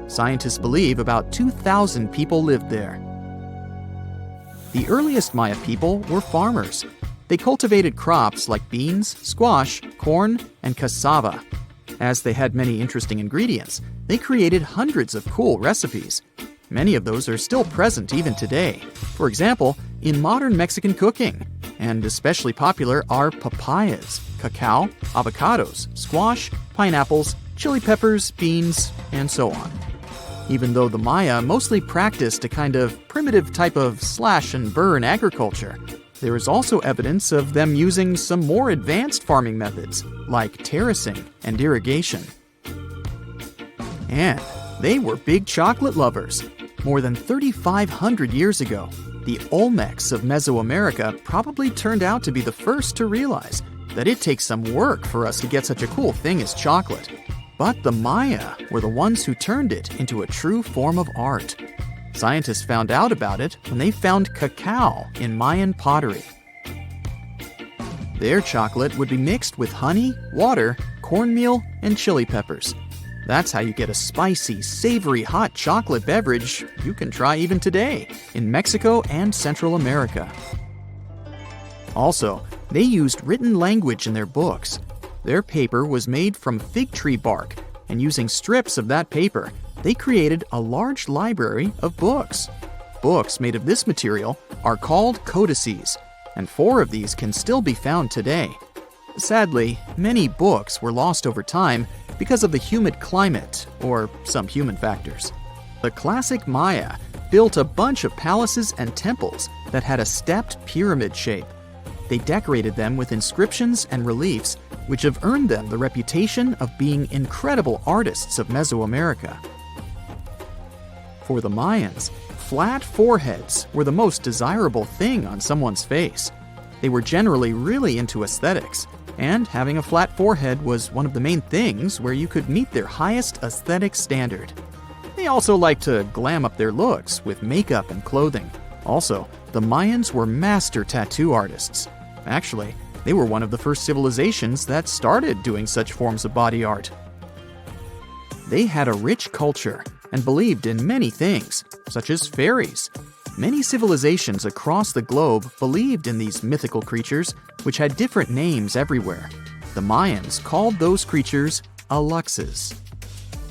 Scientists believe about 2,000 people lived there. The earliest Maya people were farmers. They cultivated crops like beans, squash, corn, and cassava. As they had many interesting ingredients, they created hundreds of cool recipes. Many of those are still present even today. For example, in modern Mexican cooking. And especially popular are papayas, cacao, avocados, squash, pineapples, chili peppers, beans, and so on. Even though the Maya mostly practiced a kind of primitive type of slash-and-burn agriculture, there is also evidence of them using some more advanced farming methods, like terracing and irrigation. And they were big chocolate lovers. More than 3,500 years ago, the Olmecs of Mesoamerica probably turned out to be the first to realize that it takes some work for us to get such a cool thing as chocolate. But the Maya were the ones who turned it into a true form of art. Scientists found out about it when they found cacao in Mayan pottery. Their chocolate would be mixed with honey, water, cornmeal, and chili peppers. That's how you get a spicy, savory, hot chocolate beverage you can try even today in Mexico and Central America. Also, they used written language in their books. Their paper was made from fig tree bark, and using strips of that paper, they created a large library of books. Books made of this material are called codices, and 4 of these can still be found today. Sadly, many books were lost over time because of the humid climate or some human factors. The classic Maya built a bunch of palaces and temples that had a stepped pyramid shape. They decorated them with inscriptions and reliefs, which have earned them the reputation of being incredible artists of Mesoamerica. For the Mayans, flat foreheads were the most desirable thing on someone's face. They were generally really into aesthetics, and having a flat forehead was one of the main things where you could meet their highest aesthetic standard. They also liked to glam up their looks with makeup and clothing. Also, the Mayans were master tattoo artists. Actually, they were one of the first civilizations that started doing such forms of body art. They had a rich culture and believed in many things, such as fairies. Many civilizations across the globe believed in these mythical creatures, which had different names everywhere. The Mayans called those creatures aluxes.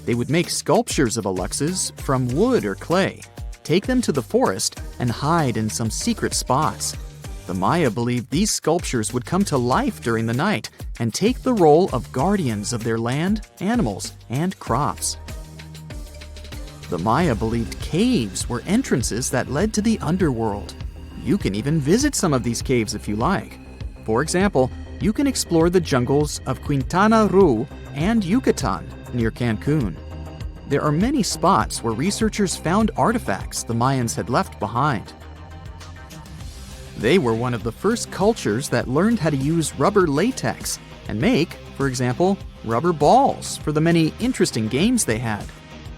They would make sculptures of aluxes from wood or clay, take them to the forest, and hide in some secret spots. The Maya believed these sculptures would come to life during the night and take the role of guardians of their land, animals, and crops. The Maya believed caves were entrances that led to the underworld. You can even visit some of these caves if you like. For example, you can explore the jungles of Quintana Roo and Yucatan near Cancun. There are many spots where researchers found artifacts the Mayans had left behind. They were one of the first cultures that learned how to use rubber latex and make, for example, rubber balls for the many interesting games they had.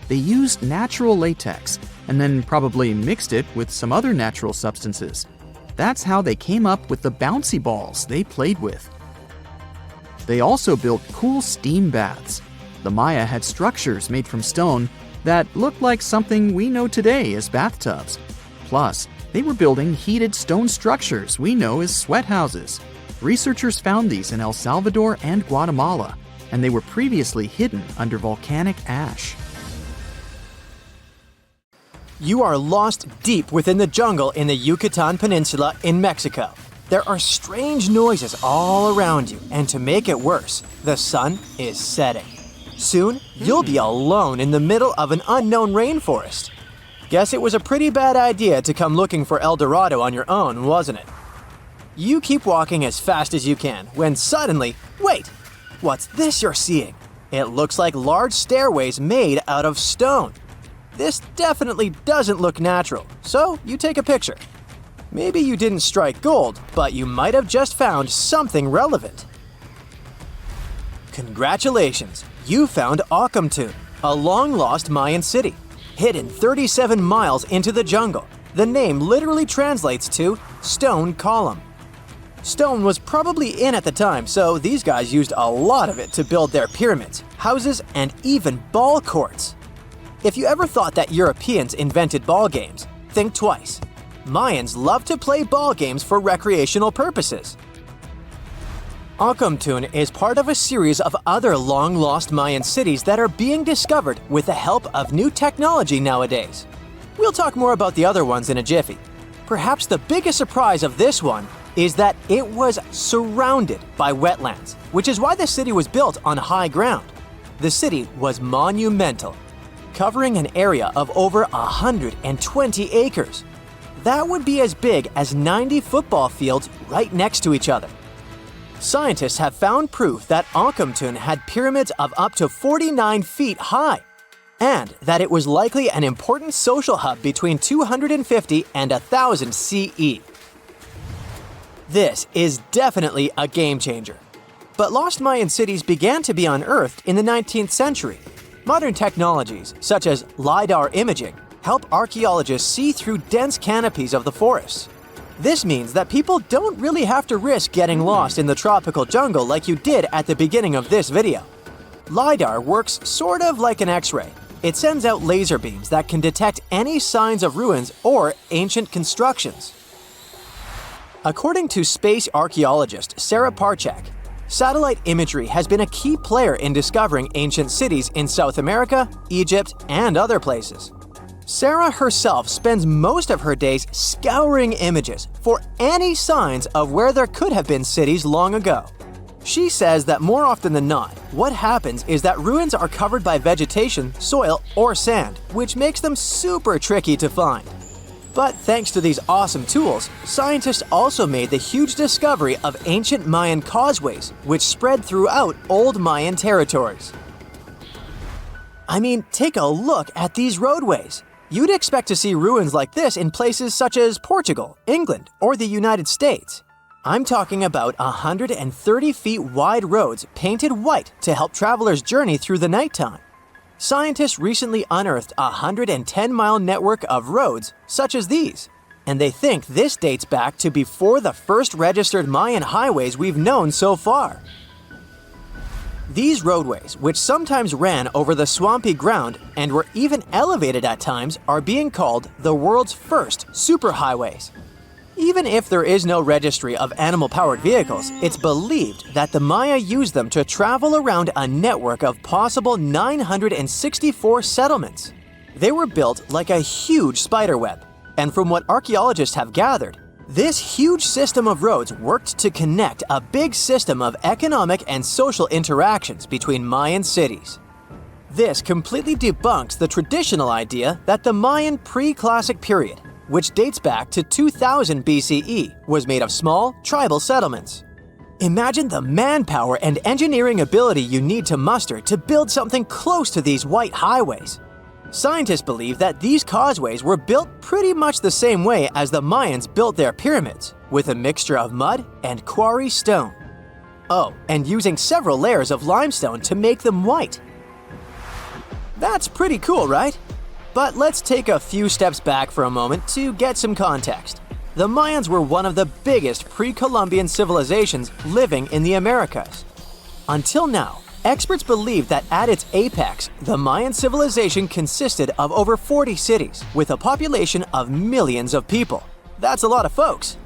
They used natural latex and then probably mixed it with some other natural substances. That's how they came up with the bouncy balls they played with. They also built cool steam baths. The Maya had structures made from stone that looked like something we know today as bathtubs. Plus, they were building heated stone structures we know as sweat houses. Researchers found these in El Salvador and Guatemala, and they were previously hidden under volcanic ash. You are lost deep within the jungle in the Yucatan Peninsula in Mexico. There are strange noises all around you, and to make it worse, the sun is setting. Soon, you'll be alone in the middle of an unknown rainforest. Guess it was a pretty bad idea to come looking for El Dorado on your own, wasn't it? You keep walking as fast as you can when suddenly, wait, what's this you're seeing? It looks like large stairways made out of stone. This definitely doesn't look natural, so you take a picture. Maybe you didn't strike gold, but you might have just found something relevant. Congratulations, you found Akamtun, a long-lost Mayan city. Hidden 37 miles into the jungle, the name literally translates to stone column. Stone was probably in at the time, so these guys used a lot of it to build their pyramids, houses, and even ball courts. If you ever thought that Europeans invented ball games, think twice. Mayans loved to play ball games for recreational purposes. Akamtun is part of a series of other long-lost Mayan cities that are being discovered with the help of new technology nowadays. We'll talk more about the other ones in a jiffy. Perhaps the biggest surprise of this one is that it was surrounded by wetlands, which is why the city was built on high ground. The city was monumental, covering an area of over 120 acres. That would be as big as 90 football fields right next to each other. Scientists have found proof that Akamtun had pyramids of up to 49 feet high, and that it was likely an important social hub between 250 and 1000 CE. This is definitely a game changer. But lost Mayan cities began to be unearthed in the 19th century. Modern technologies, such as LiDAR imaging, help archaeologists see through dense canopies of the forests. This means that people don't really have to risk getting lost in the tropical jungle like you did at the beginning of this video. LiDAR works sort of like an X-ray. It sends out laser beams that can detect any signs of ruins or ancient constructions. According to space archaeologist Sarah Parchak, satellite imagery has been a key player in discovering ancient cities in South America, Egypt, and other places. Sarah herself spends most of her days scouring images for any signs of where there could have been cities long ago. She says that more often than not, what happens is that ruins are covered by vegetation, soil, or sand, which makes them super tricky to find. But thanks to these awesome tools, scientists also made the huge discovery of ancient Mayan causeways, which spread throughout old Mayan territories. I mean, take a look at these roadways. You'd expect to see ruins like this in places such as Portugal, England, or the United States. I'm talking about 130 feet wide roads painted white to help travelers journey through the nighttime. Scientists recently unearthed a 110-mile network of roads such as these, and they think this dates back to before the first registered Mayan highways we've known so far. These roadways, which sometimes ran over the swampy ground and were even elevated at times, are being called the world's first superhighways. Even if there is no registry of animal-powered vehicles, it's believed that the Maya used them to travel around a network of possible 964 settlements. They were built like a huge spiderweb, and from what archaeologists have gathered, this huge system of roads worked to connect a big system of economic and social interactions between Mayan cities. This completely debunks the traditional idea that the Mayan pre-classic period, which dates back to 2000 BCE, was made of small, tribal settlements. Imagine the manpower and engineering ability you need to muster to build something close to these white highways. Scientists believe that these causeways were built pretty much the same way as the Mayans built their pyramids, with a mixture of mud and quarry stone. Oh, and using several layers of limestone to make them white. That's pretty cool, right? But let's take a few steps back for a moment to get some context. The Mayans were one of the biggest pre-Columbian civilizations living in the Americas. Until now, experts believe that at its apex, the Mayan civilization consisted of over 40 cities with a population of millions of people. That's a lot of folks.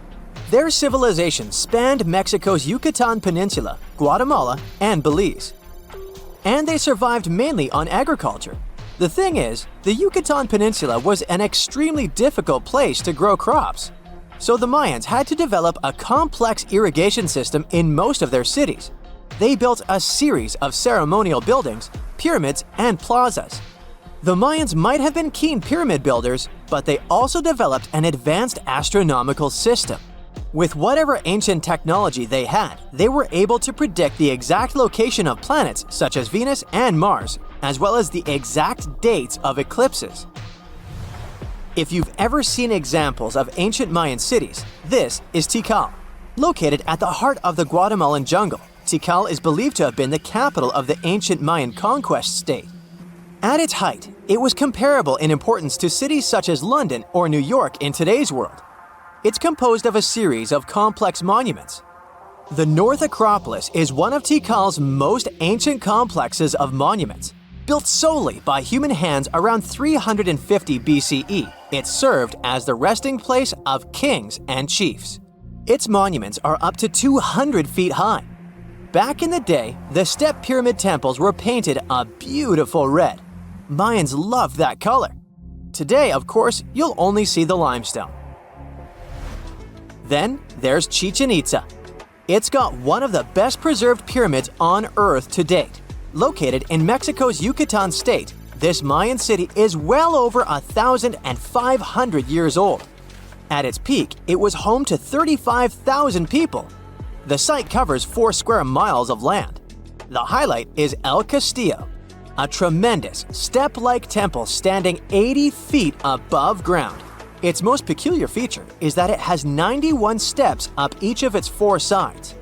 Their civilization spanned Mexico's Yucatan Peninsula, Guatemala, and Belize. And they survived mainly on agriculture. The thing is, the Yucatan Peninsula was an extremely difficult place to grow crops. So the Mayans had to develop a complex irrigation system in most of their cities. They built a series of ceremonial buildings, pyramids, and plazas. The Mayans might have been keen pyramid builders, but they also developed an advanced astronomical system. With whatever ancient technology they had, they were able to predict the exact location of planets such as Venus and Mars, as well as the exact dates of eclipses. If you've ever seen examples of ancient Mayan cities, this is Tikal. Located at the heart of the Guatemalan jungle, Tikal is believed to have been the capital of the ancient Mayan conquest state. At its height, it was comparable in importance to cities such as London or New York in today's world. It's composed of a series of complex monuments. The North Acropolis is one of Tikal's most ancient complexes of monuments. Built solely by human hands around 350 BCE, it served as the resting place of kings and chiefs. Its monuments are up to 200 feet high. Back in the day, the step pyramid temples were painted a beautiful red. Mayans loved that color. Today, of course, you'll only see the limestone. Then there's Chichen Itza. It's got one of the best preserved pyramids on Earth to date. Located in Mexico's Yucatan state, this Mayan city is well over 1,500 years old. At its peak, it was home to 35,000 people. The site covers 4 square miles of land. The highlight is El Castillo, a tremendous step-like temple standing 80 feet above ground. Its most peculiar feature is that it has 91 steps up each of its 4 sides,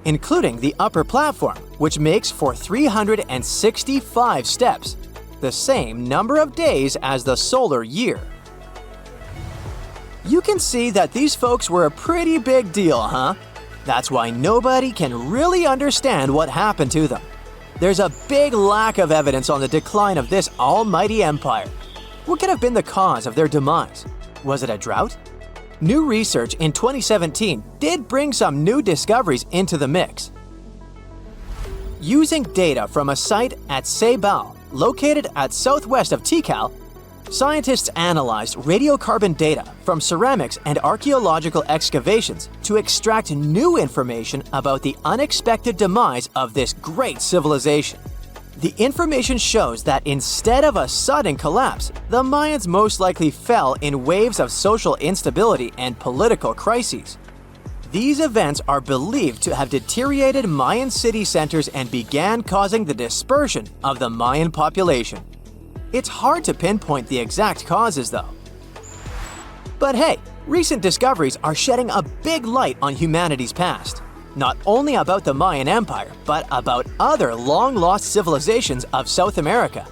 including the upper platform, which makes for 365 steps, the same number of days as the solar year. You can see that these folks were a pretty big deal, huh? That's why nobody can really understand what happened to them. There's a big lack of evidence on the decline of this almighty empire. What could have been the cause of their demise? Was it a drought? New research in 2017 did bring some new discoveries into the mix. Using data from a site at Ceibal, located at southwest of Tikal, scientists analyzed radiocarbon data from ceramics and archaeological excavations to extract new information about the unexpected demise of this great civilization. The information shows that instead of a sudden collapse, the Mayans most likely fell in waves of social instability and political crises. These events are believed to have deteriorated Mayan city centers and began causing the dispersion of the Mayan population. It's hard to pinpoint the exact causes, though. But hey, recent discoveries are shedding a big light on humanity's past. Not only about the Mayan Empire, but about other long-lost civilizations of South America.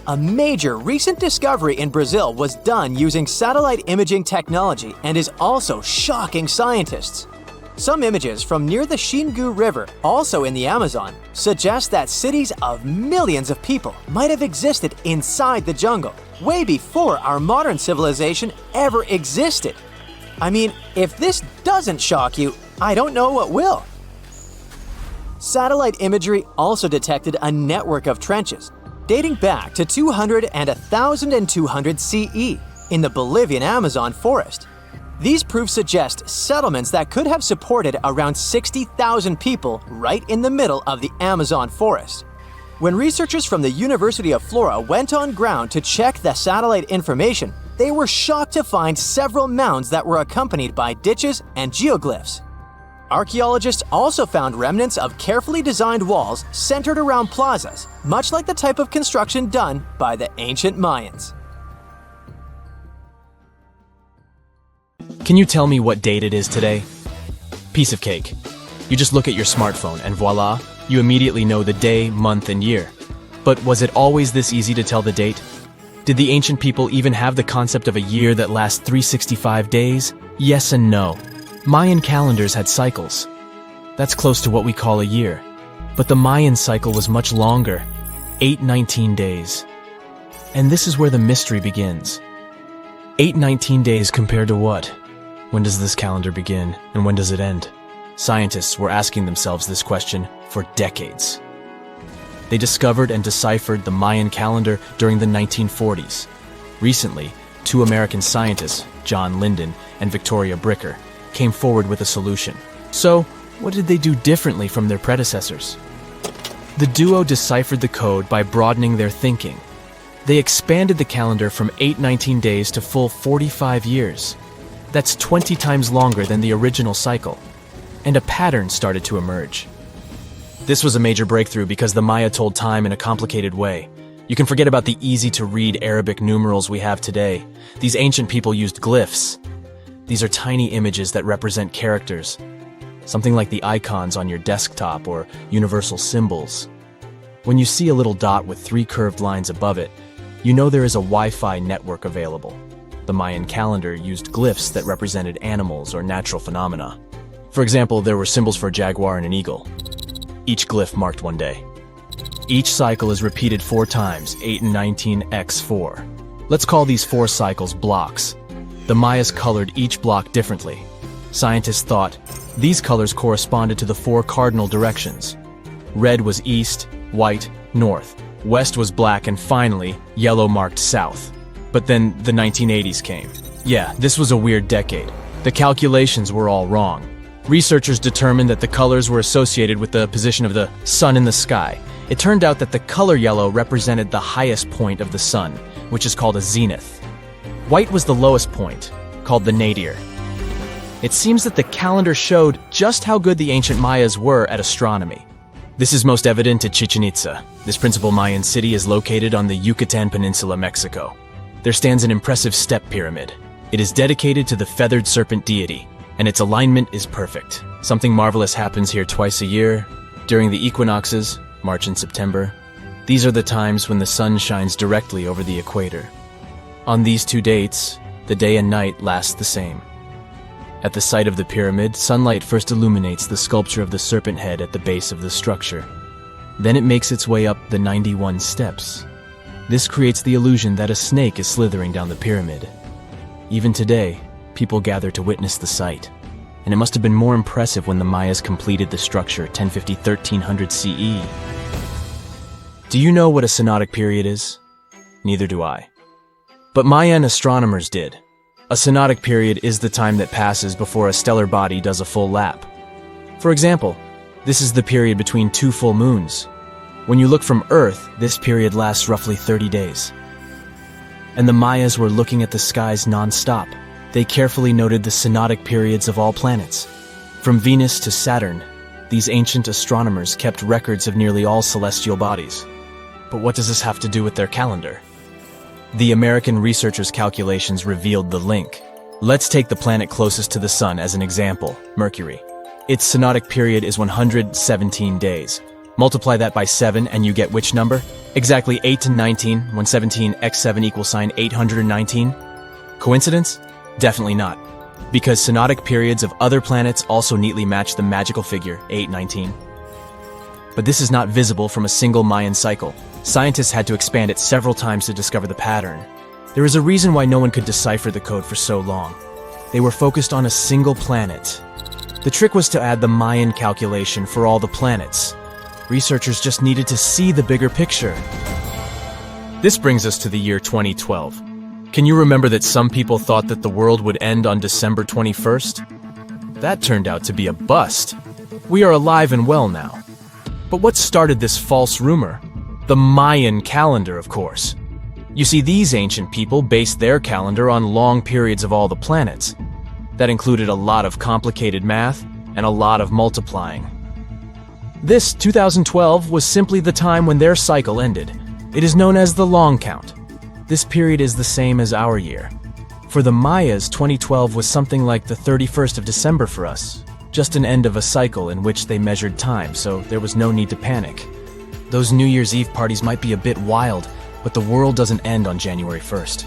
A major recent discovery in Brazil was done using satellite imaging technology and is also shocking scientists. Some images from near the Xingu River, also in the Amazon, suggest that cities of millions of people might have existed inside the jungle, way before our modern civilization ever existed. I mean, if this doesn't shock you, I don't know what will. Satellite imagery also detected a network of trenches dating back to 200 and 1200 CE in the Bolivian Amazon forest. These proofs suggest settlements that could have supported around 60,000 people right in the middle of the Amazon forest. When researchers from the University of Florida went on ground to check the satellite information, they were shocked to find several mounds that were accompanied by ditches and geoglyphs. Archaeologists also found remnants of carefully designed walls centered around plazas, much like the type of construction done by the ancient Mayans. Can you tell me what date it is today? Piece of cake. You just look at your smartphone and voila, you immediately know the day, month, and year. But was it always this easy to tell the date? Did the ancient people even have the concept of a year that lasts 365 days? Yes and no. Mayan calendars had cycles. That's close to what we call a year. But the Mayan cycle was much longer, 819 days. And this is where the mystery begins. 819 days compared to what? When does this calendar begin, and when does it end? Scientists were asking themselves this question for decades. They discovered and deciphered the Mayan calendar during the 1940s. Recently, two American scientists, John Linden and Victoria Bricker, came forward with a solution. So, what did they do differently from their predecessors? The duo deciphered the code by broadening their thinking. They expanded the calendar from 819 days to full 45 years. That's 20 times longer than the original cycle. And a pattern started to emerge. This was a major breakthrough because the Maya told time in a complicated way. You can forget about the easy-to-read Arabic numerals we have today. These ancient people used glyphs. These are tiny images that represent characters, something like the icons on your desktop or universal symbols. When you see a little dot with 3 curved lines above it, you know there is a Wi-Fi network available. The Mayan calendar used glyphs that represented animals or natural phenomena. For example, there were symbols for a jaguar and an eagle. Each glyph marked one day. Each cycle is repeated 4 times, 8 and 19 x 4. Let's call these 4 cycles blocks. The Mayas colored each block differently. Scientists thought these colors corresponded to the 4 cardinal directions. Red was east, white, north. West was black, and finally, yellow marked south. But then the 1980s came. Yeah, this was a weird decade. The calculations were all wrong. Researchers determined that the colors were associated with the position of the sun in the sky. It turned out that the color yellow represented the highest point of the sun, which is called a zenith. White was the lowest point, called the nadir. It seems that the calendar showed just how good the ancient Mayas were at astronomy. This is most evident at Chichen Itza. This principal Mayan city is located on the Yucatan Peninsula, Mexico. There stands an impressive step pyramid. It is dedicated to the feathered serpent deity, and its alignment is perfect. Something marvelous happens here twice a year, during the equinoxes, March and September. These are the times when the sun shines directly over the equator. On these 2 dates, the day and night last the same. At the site of the pyramid, sunlight first illuminates the sculpture of the serpent head at the base of the structure. Then it makes its way up the 91 steps. This creates the illusion that a snake is slithering down the pyramid. Even today, people gather to witness the sight. And it must have been more impressive when the Mayas completed the structure 1050-1300 CE. Do you know what a synodic period is? Neither do I. But Mayan astronomers did. A synodic period is the time that passes before a stellar body does a full lap. For example, this is the period between 2 full moons. When you look from Earth, this period lasts roughly 30 days. And the Mayas were looking at the skies non-stop. They carefully noted the synodic periods of all planets. From Venus to Saturn, these ancient astronomers kept records of nearly all celestial bodies. But what does this have to do with their calendar? The American researchers' calculations revealed the link. Let's take the planet closest to the sun as an example, Mercury. Its synodic period is 117 days. Multiply that by 7 and you get which number? Exactly 8 to 19, when 17 x 7 equals sign 819. Coincidence? Definitely not. Because synodic periods of other planets also neatly match the magical figure 819. But this is not visible from a single Mayan cycle. Scientists had to expand it several times to discover the pattern. There is a reason why no one could decipher the code for so long. They were focused on a single planet. The trick was to add the Mayan calculation for all the planets. Researchers just needed to see the bigger picture. This brings us to the year 2012. Can you remember that some people thought that the world would end on December 21st? That turned out to be a bust. We are alive and well now. But what started this false rumor? The Mayan calendar, of course. You see, these ancient people based their calendar on long periods of all the planets. That included a lot of complicated math and a lot of multiplying. This 2012 was simply the time when their cycle ended. It is known as the long count. This period is the same as our year. For the Mayas, 2012 was something like the 31st of December for us. Just an end of a cycle in which they measured time, so there was no need to panic. Those New Year's Eve parties might be a bit wild, but the world doesn't end on January 1st.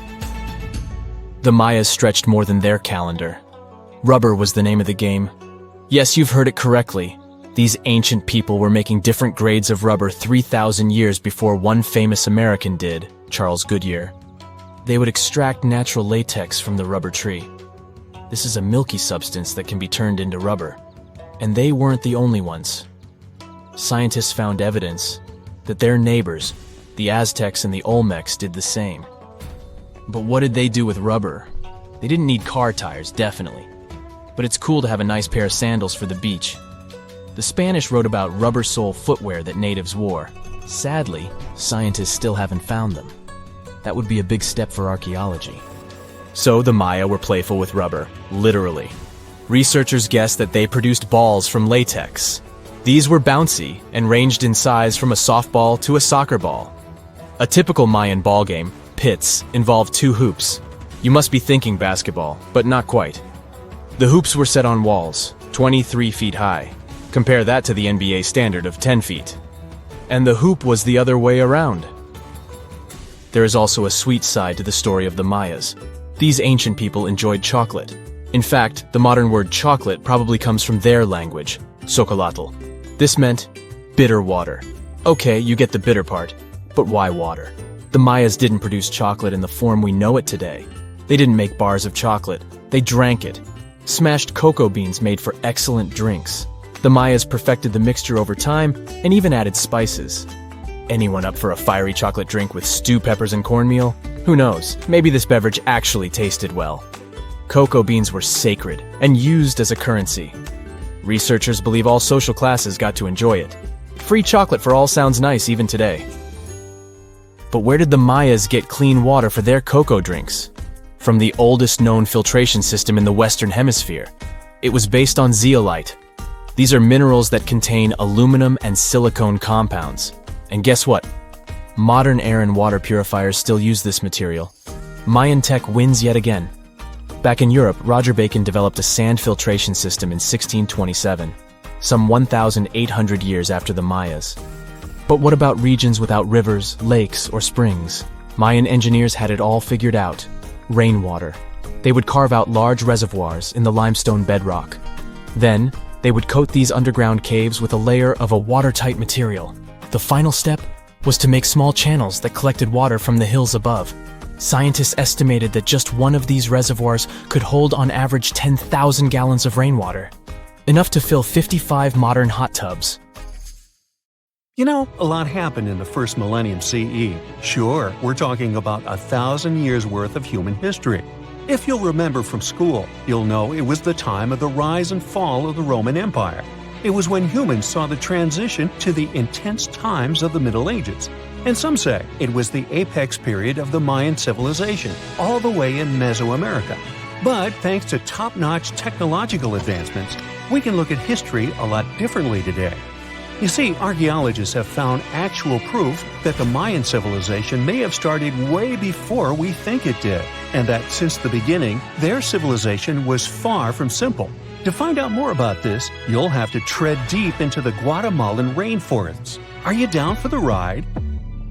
The Mayas stretched more than their calendar. Rubber was the name of the game. Yes, you've heard it correctly. These ancient people were making different grades of rubber 3,000 years before one famous American did, Charles Goodyear. They would extract natural latex from the rubber tree. This is a milky substance that can be turned into rubber. And they weren't the only ones. Scientists found evidence that their neighbors, the Aztecs and the Olmecs, did the same. But what did they do with rubber? They didn't need car tires, definitely. But it's cool to have a nice pair of sandals for the beach. The Spanish wrote about rubber sole footwear that natives wore. Sadly, scientists still haven't found them. That would be a big step for archaeology. So the Maya were playful with rubber, literally. Researchers guessed that they produced balls from latex. These were bouncy and ranged in size from a softball to a soccer ball. A typical Mayan ball game, pits, involved 2 hoops. You must be thinking basketball, but not quite. The hoops were set on walls, 23 feet high. Compare that to the NBA standard of 10 feet. And the hoop was the other way around. There is also a sweet side to the story of the Mayas. These ancient people enjoyed chocolate. In fact, the modern word chocolate probably comes from their language, Xocolatl. This meant bitter water. Okay, you get the bitter part, but why water? The Mayas didn't produce chocolate in the form we know it today. They didn't make bars of chocolate, they drank it. Smashed cocoa beans made for excellent drinks. The Mayas perfected the mixture over time and even added spices. Anyone up for a fiery chocolate drink with stew peppers and cornmeal? Who knows, maybe this beverage actually tasted well. Cocoa beans were sacred and used as a currency. Researchers believe all social classes got to enjoy it. Free chocolate for all sounds nice even today. But where did the Mayas get clean water for their cocoa drinks? From the oldest known filtration system in the Western Hemisphere. It was based on zeolite. These are minerals that contain aluminum and silicone compounds. And guess what? Modern air and water purifiers still use this material. Mayan tech wins yet again. Back in Europe, Roger Bacon developed a sand filtration system in 1627, some 1,800 years after the Mayas. But what about regions without rivers, lakes, or springs? Mayan engineers had it all figured out. Rainwater. They would carve out large reservoirs in the limestone bedrock. Then, they would coat these underground caves with a layer of a watertight material. The final step was to make small channels that collected water from the hills above. Scientists estimated that just one of these reservoirs could hold on average 10,000 gallons of rainwater, enough to fill 55 modern hot tubs. You know, a lot happened in the first millennium CE. Sure, we're talking about 1,000 years worth of human history. If you'll remember from school, you'll know it was the time of the rise and fall of the Roman Empire. It was when humans saw the transition to the intense times of the Middle Ages. And some say it was the apex period of the Mayan civilization, all the way in Mesoamerica. But thanks to top-notch technological advancements, we can look at history a lot differently today. You see, archaeologists have found actual proof that the Mayan civilization may have started way before we think it did, and that since the beginning, their civilization was far from simple. To find out more about this, you'll have to tread deep into the Guatemalan rainforests. Are you down for the ride?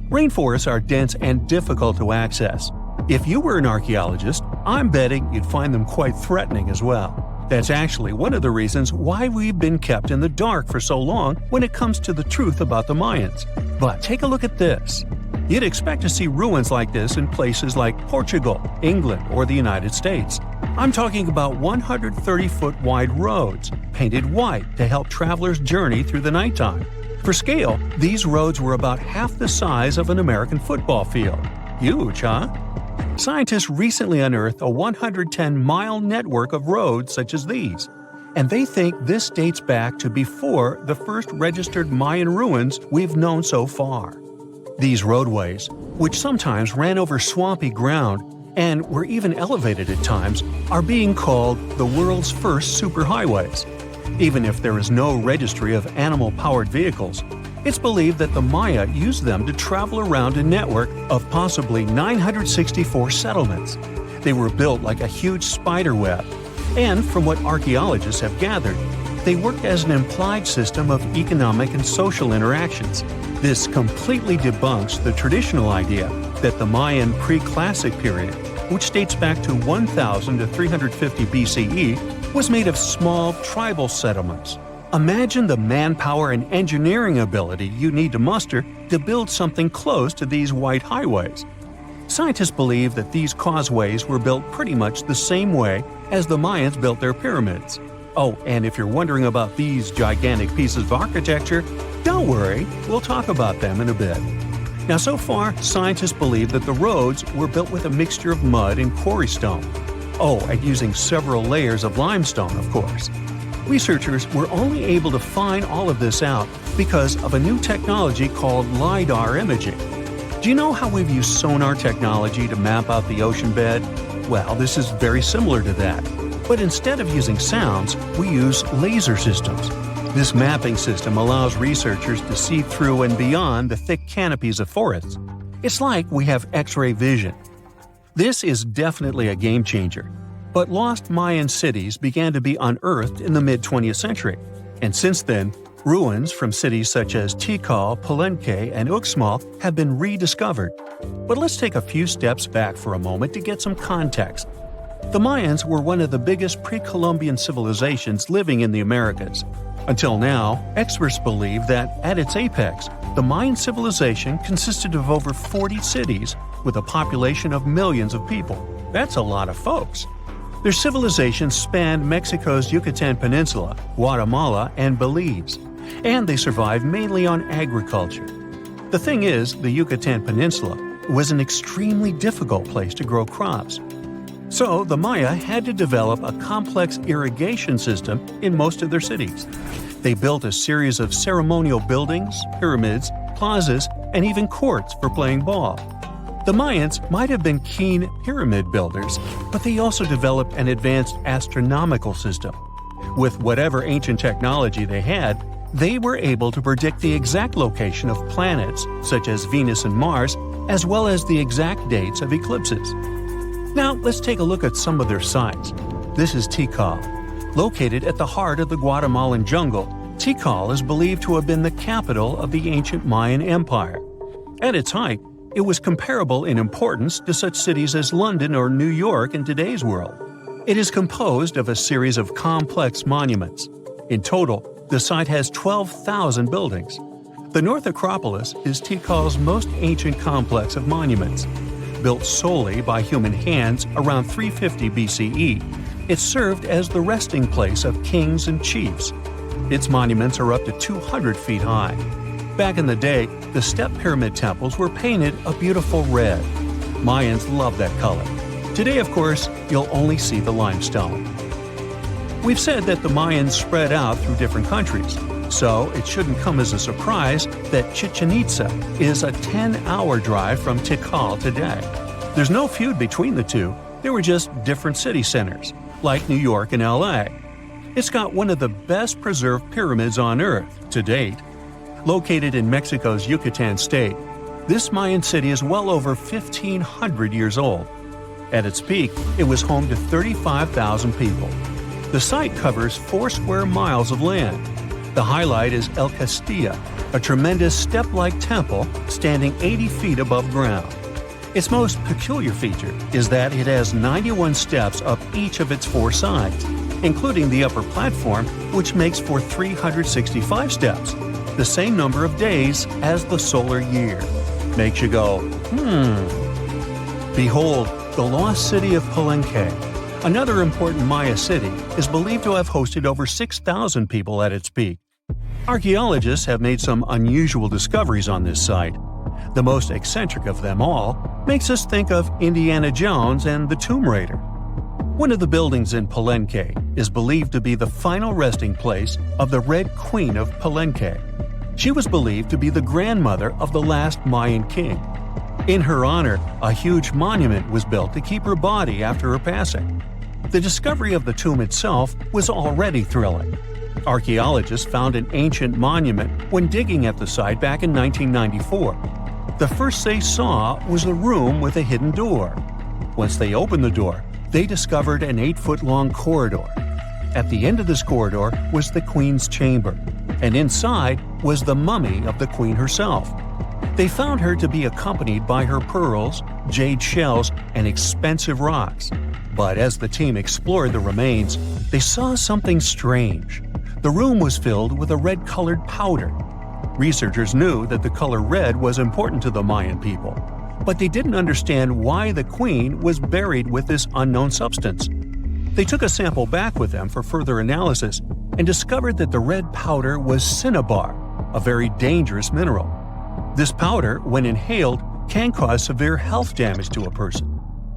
Rainforests are dense and difficult to access. If you were an archaeologist, I'm betting you'd find them quite threatening as well. That's actually one of the reasons why we've been kept in the dark for so long when it comes to the truth about the Mayans. But take a look at this. You'd expect to see ruins like this in places like Portugal, England, or the United States. I'm talking about 130-foot wide roads, painted white to help travelers journey through the nighttime. For scale, these roads were about half the size of an American football field. Huge, huh? Scientists recently unearthed a 110-mile network of roads such as these, and they think this dates back to before the first registered Mayan ruins we've known so far. These roadways, which sometimes ran over swampy ground and were even elevated at times, are being called the world's first superhighways. Even if there is no registry of animal-powered vehicles, it's believed that the Maya used them to travel around a network of possibly 964 settlements. They were built like a huge spider web, and from what archaeologists have gathered, they worked as an implied system of economic and social interactions. This completely debunks the traditional idea that the Mayan pre-classic period, which dates back to 1000 to 350 BCE, was made of small tribal settlements. Imagine the manpower and engineering ability you need to muster to build something close to these white highways. Scientists believe that these causeways were built pretty much the same way as the Mayans built their pyramids. Oh, and if you're wondering about these gigantic pieces of architecture, don't worry, we'll talk about them in a bit. Now, so far, scientists believe that the roads were built with a mixture of mud and quarry stone. Oh, and using several layers of limestone, of course. Researchers were only able to find all of this out because of a new technology called LiDAR imaging. Do you know how we've used sonar technology to map out the ocean bed? Well, this is very similar to that. But instead of using sounds, we use laser systems. This mapping system allows researchers to see through and beyond the thick canopies of forests. It's like we have X-ray vision. This is definitely a game changer. But lost Mayan cities began to be unearthed in the mid-20th century. And since then, ruins from cities such as Tikal, Palenque, and Uxmal have been rediscovered. But let's take a few steps back for a moment to get some context. The Mayans were one of the biggest pre-Columbian civilizations living in the Americas. Until now, experts believe that, at its apex, the Mayan civilization consisted of over 40 cities with a population of millions of people. That's a lot of folks. Their civilization spanned Mexico's Yucatan Peninsula, Guatemala, and Belize, and they survived mainly on agriculture. The thing is, the Yucatan Peninsula was an extremely difficult place to grow crops. So the Maya had to develop a complex irrigation system in most of their cities. They built a series of ceremonial buildings, pyramids, plazas, and even courts for playing ball. The Mayans might have been keen pyramid builders, but they also developed an advanced astronomical system. With whatever ancient technology they had, they were able to predict the exact location of planets, such as Venus and Mars, as well as the exact dates of eclipses. Now, let's take a look at some of their sites. This is Tikal. Located at the heart of the Guatemalan jungle, Tikal is believed to have been the capital of the ancient Mayan Empire. At its height, it was comparable in importance to such cities as London or New York in today's world. It is composed of a series of complex monuments. In total, the site has 12,000 buildings. The North Acropolis is Tikal's most ancient complex of monuments. Built solely by human hands around 350 BCE, it served as the resting place of kings and chiefs. Its monuments are up to 200 feet high. Back in the day, the step pyramid temples were painted a beautiful red. Mayans loved that color. Today, of course, you'll only see the limestone. We've said that the Mayans spread out through different countries, so it shouldn't come as a surprise that Chichen Itza is a 10-hour drive from Tikal today. There's no feud between the two, they were just different city centers, like New York and LA. It's got one of the best preserved pyramids on Earth to date. Located in Mexico's Yucatan state, this Mayan city is well over 1,500 years old. At its peak, it was home to 35,000 people. The site covers 4 square miles of land. The highlight is El Castilla, a tremendous step-like temple standing 80 feet above ground. Its most peculiar feature is that it has 91 steps up each of its 4 sides, including the upper platform, which makes for 365 steps, the same number of days as the solar year. Makes you go, Behold, the lost city of Palenque. Another important Maya city is believed to have hosted over 6,000 people at its peak. Archaeologists have made some unusual discoveries on this site. The most eccentric of them all makes us think of Indiana Jones and the Tomb Raider. One of the buildings in Palenque is believed to be the final resting place of the Red Queen of Palenque. She was believed to be the grandmother of the last Mayan king. In her honor, a huge monument was built to keep her body after her passing. The discovery of the tomb itself was already thrilling. Archaeologists found an ancient monument when digging at the site back in 1994. The first they saw was a room with a hidden door. Once they opened the door, they discovered an 8-foot-long corridor. At the end of this corridor was the queen's chamber, and inside was the mummy of the queen herself. They found her to be accompanied by her pearls, jade shells, and expensive rocks. But as the team explored the remains, they saw something strange. The room was filled with a red-colored powder. Researchers knew that the color red was important to the Mayan people. but they didn't understand why the queen was buried with this unknown substance. They took a sample back with them for further analysis and discovered that the red powder was cinnabar, a very dangerous mineral. This powder, when inhaled, can cause severe health damage to a person.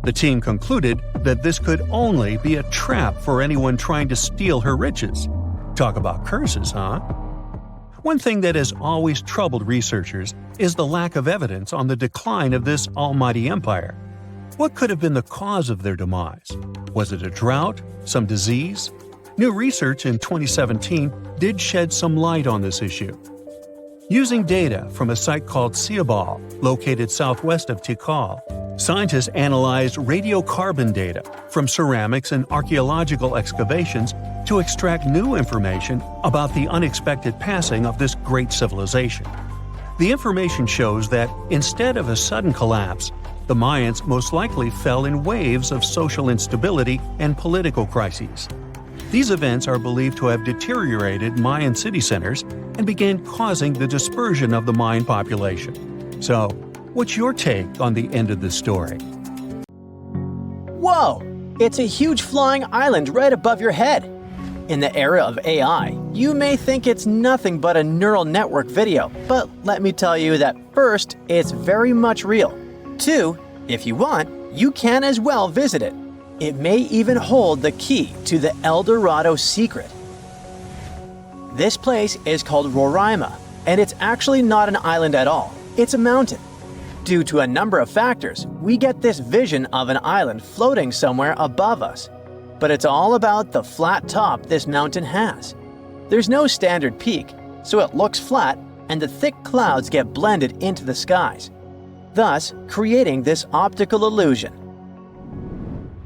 The team concluded that this could only be a trap for anyone trying to steal her riches. Talk about curses, huh? One thing that has always troubled researchers is the lack of evidence on the decline of this almighty empire. What could have been the cause of their demise? Was it a drought? Some disease? New research in 2017 did shed some light on this issue. Using data from a site called Siabal, located southwest of Tikal, scientists analyzed radiocarbon data from ceramics and archaeological excavations to extract new information about the unexpected passing of this great civilization. The information shows that instead of a sudden collapse, the Mayans most likely fell in waves of social instability and political crises. These events are believed to have deteriorated Mayan city centers and began causing the dispersion of the Mayan population. So, what's your take on the end of the story? Whoa! It's a huge flying island right above your head. In the era of AI, you may think it's nothing but a neural network video, but let me tell you that first, it's very much real. 2, if you want, you can as well visit it. It may even hold the key to the El Dorado secret. This place is called Roraima, and it's actually not an island at all. It's a mountain. Due to a number of factors, we get this vision of an island floating somewhere above us. But it's all about the flat top this mountain has. There's no standard peak, so it looks flat and the thick clouds get blended into the skies, thus creating this optical illusion.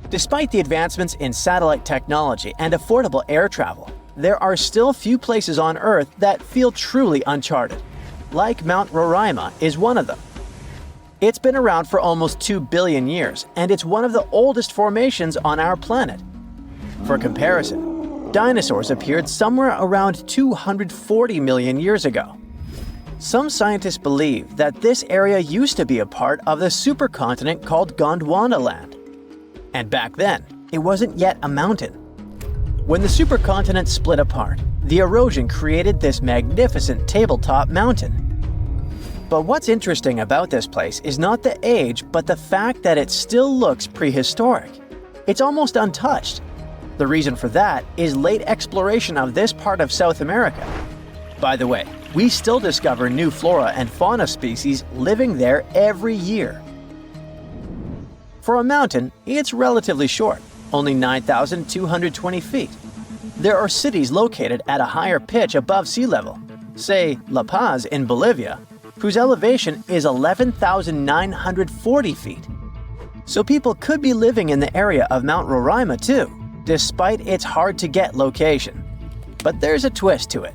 Despite the advancements in satellite technology and affordable air travel, there are still few places on Earth that feel truly uncharted. Like Mount Roraima is one of them. It's been around for almost 2 billion years, and it's one of the oldest formations on our planet. For comparison, dinosaurs appeared somewhere around 240 million years ago. Some scientists believe that this area used to be a part of the supercontinent called Gondwanaland. And back then, it wasn't yet a mountain. When the supercontinent split apart, the erosion created this magnificent tabletop mountain. But what's interesting about this place is not the age, but the fact that it still looks prehistoric. It's almost untouched. The reason for that is late exploration of this part of South America. By the way, we still discover new flora and fauna species living there every year. For a mountain, it's relatively short, only 9,220 feet. There are cities located at a higher pitch above sea level, say La Paz in Bolivia, whose elevation is 11,940 feet. So people could be living in the area of Mount Roraima too, despite its hard-to-get location. But there's a twist to it.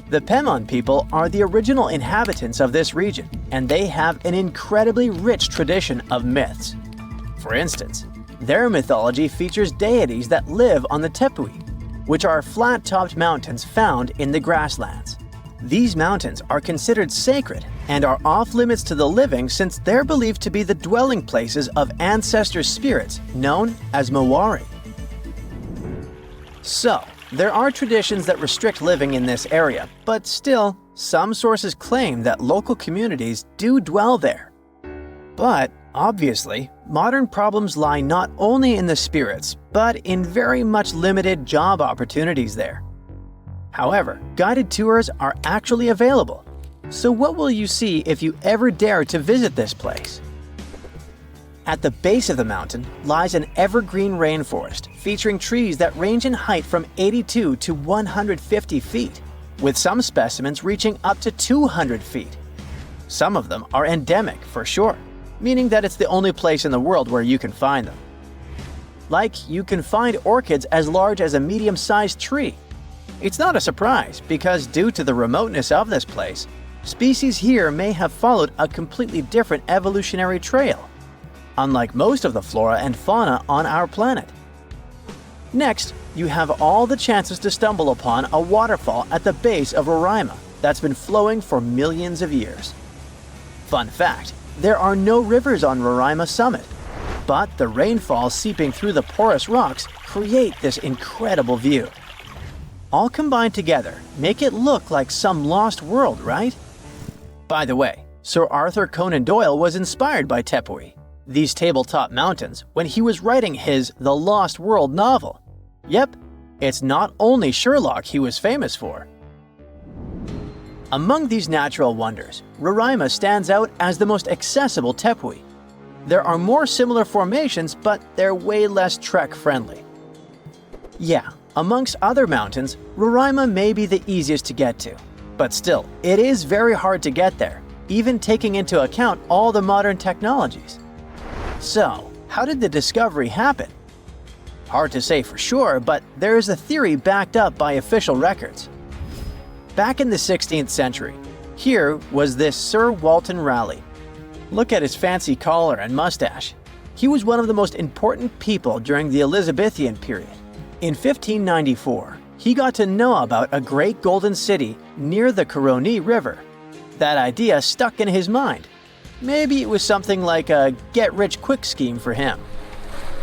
The Pemon people are the original inhabitants of this region, and they have an incredibly rich tradition of myths. For instance, their mythology features deities that live on the Tepui, which are flat-topped mountains found in the grasslands. These mountains are considered sacred and are off-limits to the living since they're believed to be the dwelling places of ancestor spirits known as Mawari. So, there are traditions that restrict living in this area, but still, some sources claim that local communities do dwell there. But, obviously, modern problems lie not only in the spirits, but in very much limited job opportunities there. However, guided tours are actually available. So what will you see if you ever dare to visit this place? At the base of the mountain lies an evergreen rainforest featuring trees that range in height from 82 to 150 feet, with some specimens reaching up to 200 feet. Some of them are endemic for sure, meaning that it's the only place in the world where you can find them. Like, you can find orchids as large as a medium-sized tree. It's not a surprise because due to the remoteness of this place, species here may have followed a completely different evolutionary trail, unlike most of the flora and fauna on our planet. Next, you have all the chances to stumble upon a waterfall at the base of Roraima that's been flowing for millions of years. Fun fact, There are no rivers on Roraima summit, but the rainfall seeping through the porous rocks create this incredible view. All combined together make it look like some lost world, right? By the way, Sir Arthur Conan Doyle was inspired by Tepui, these tabletop mountains, when he was writing his The Lost World novel. Yep, it's not only Sherlock he was famous for. Among these natural wonders, Roraima stands out as the most accessible Tepui. There are more similar formations, but they're way less trek-friendly. Yeah, amongst other mountains, Roraima may be the easiest to get to, but still, it is very hard to get there, even taking into account all the modern technologies. So, how did the discovery happen? Hard to say for sure, but there is a theory backed up by official records. Back in the 16th century, here was this Sir Walter Raleigh. Look at his fancy collar and mustache. He was one of the most important people during the Elizabethan period. In 1594, he got to know about a great golden city near the Caroni River. That idea stuck in his mind. Maybe it was something like a get-rich-quick scheme for him.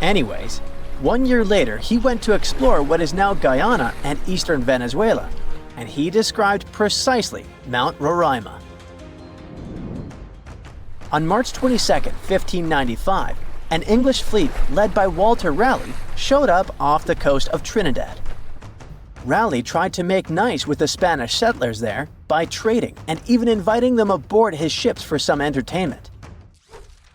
Anyways, 1 year later, he went to explore what is now Guyana and eastern Venezuela, and he described precisely Mount Roraima. On March 22, 1595, an English fleet led by Walter Raleigh showed up off the coast of Trinidad. Raleigh tried to make nice with the Spanish settlers there by trading and even inviting them aboard his ships for some entertainment.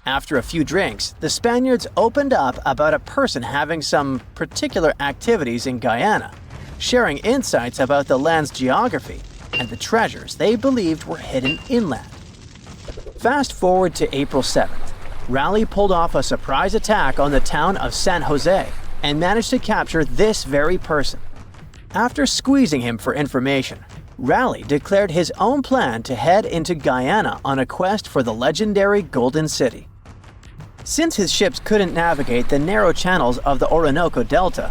After a few drinks, the Spaniards opened up about a person having some particular activities in Guyana, sharing insights about the land's geography and the treasures they believed were hidden inland. Fast forward to April 7th, Raleigh pulled off a surprise attack on the town of San Jose and managed to capture this very person. After squeezing him for information, Raleigh declared his own plan to head into Guyana on a quest for the legendary Golden City. Since his ships couldn't navigate the narrow channels of the Orinoco Delta,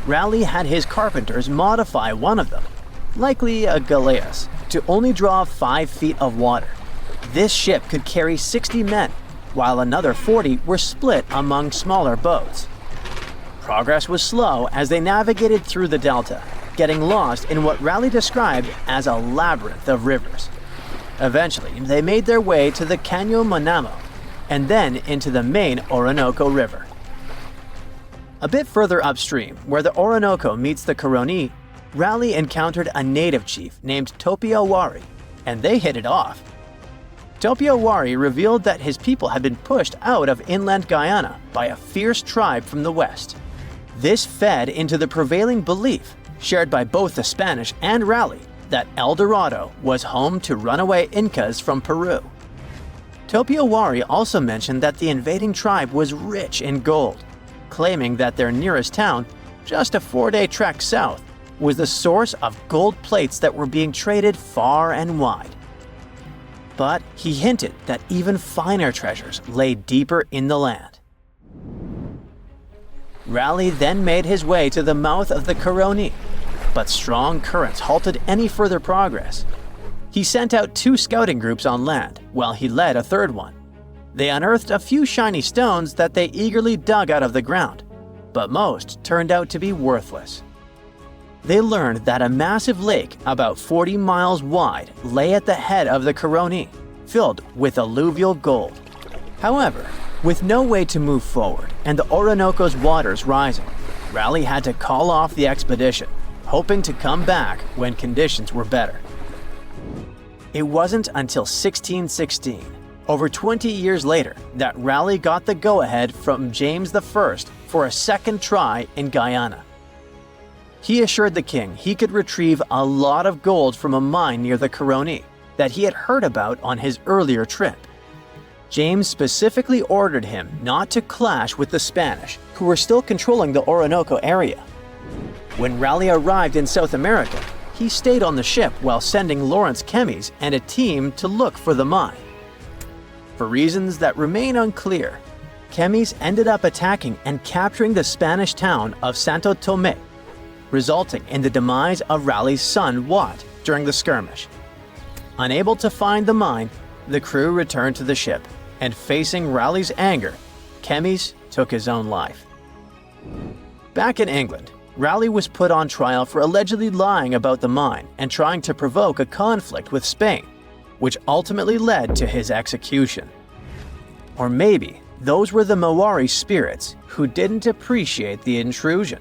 Raleigh had his carpenters modify one of them, likely a galleass, to only draw 5 feet of water. This ship could carry 60 men, while another 40 were split among smaller boats. Progress was slow as they navigated through the delta, getting lost in what Raleigh described as a labyrinth of rivers. Eventually, they made their way to the Caño Manamo, and then into the main Orinoco River. A bit further upstream, where the Orinoco meets the Caroni, Raleigh encountered a native chief named Topiawari, and they hit it off. Topiawari revealed that his people had been pushed out of inland Guyana by a fierce tribe from the west. This fed into the prevailing belief, shared by both the Spanish and Raleigh, that El Dorado was home to runaway Incas from Peru. Topiawari also mentioned that the invading tribe was rich in gold, claiming that their nearest town, just a 4-day trek south, was the source of gold plates that were being traded far and wide. But he hinted that even finer treasures lay deeper in the land. Raleigh then made his way to the mouth of the Caroni, but strong currents halted any further progress. He sent out 2 scouting groups on land, while he led a 3rd one. They unearthed a few shiny stones that they eagerly dug out of the ground, but most turned out to be worthless. They learned that a massive lake about 40 miles wide lay at the head of the Caroni, filled with alluvial gold. However, with no way to move forward and the Orinoco's waters rising, Raleigh had to call off the expedition, hoping to come back when conditions were better. It wasn't until 1616, over 20 years later, that Raleigh got the go-ahead from James I for a second try in Guyana. He assured the king he could retrieve a lot of gold from a mine near the Caroni that he had heard about on his earlier trip. James specifically ordered him not to clash with the Spanish, who were still controlling the Orinoco area. When Raleigh arrived in South America, he stayed on the ship while sending Lawrence Kemmys and a team to look for the mine. For reasons that remain unclear, Kemmys ended up attacking and capturing the Spanish town of Santo Tomé, resulting in the demise of Raleigh's son Wat during the skirmish. Unable to find the mine, the crew returned to the ship, and facing Raleigh's anger, Kemys took his own life. Back in England, Raleigh was put on trial for allegedly lying about the mine and trying to provoke a conflict with Spain, which ultimately led to his execution. Or maybe those were the Maori spirits who didn't appreciate the intrusion.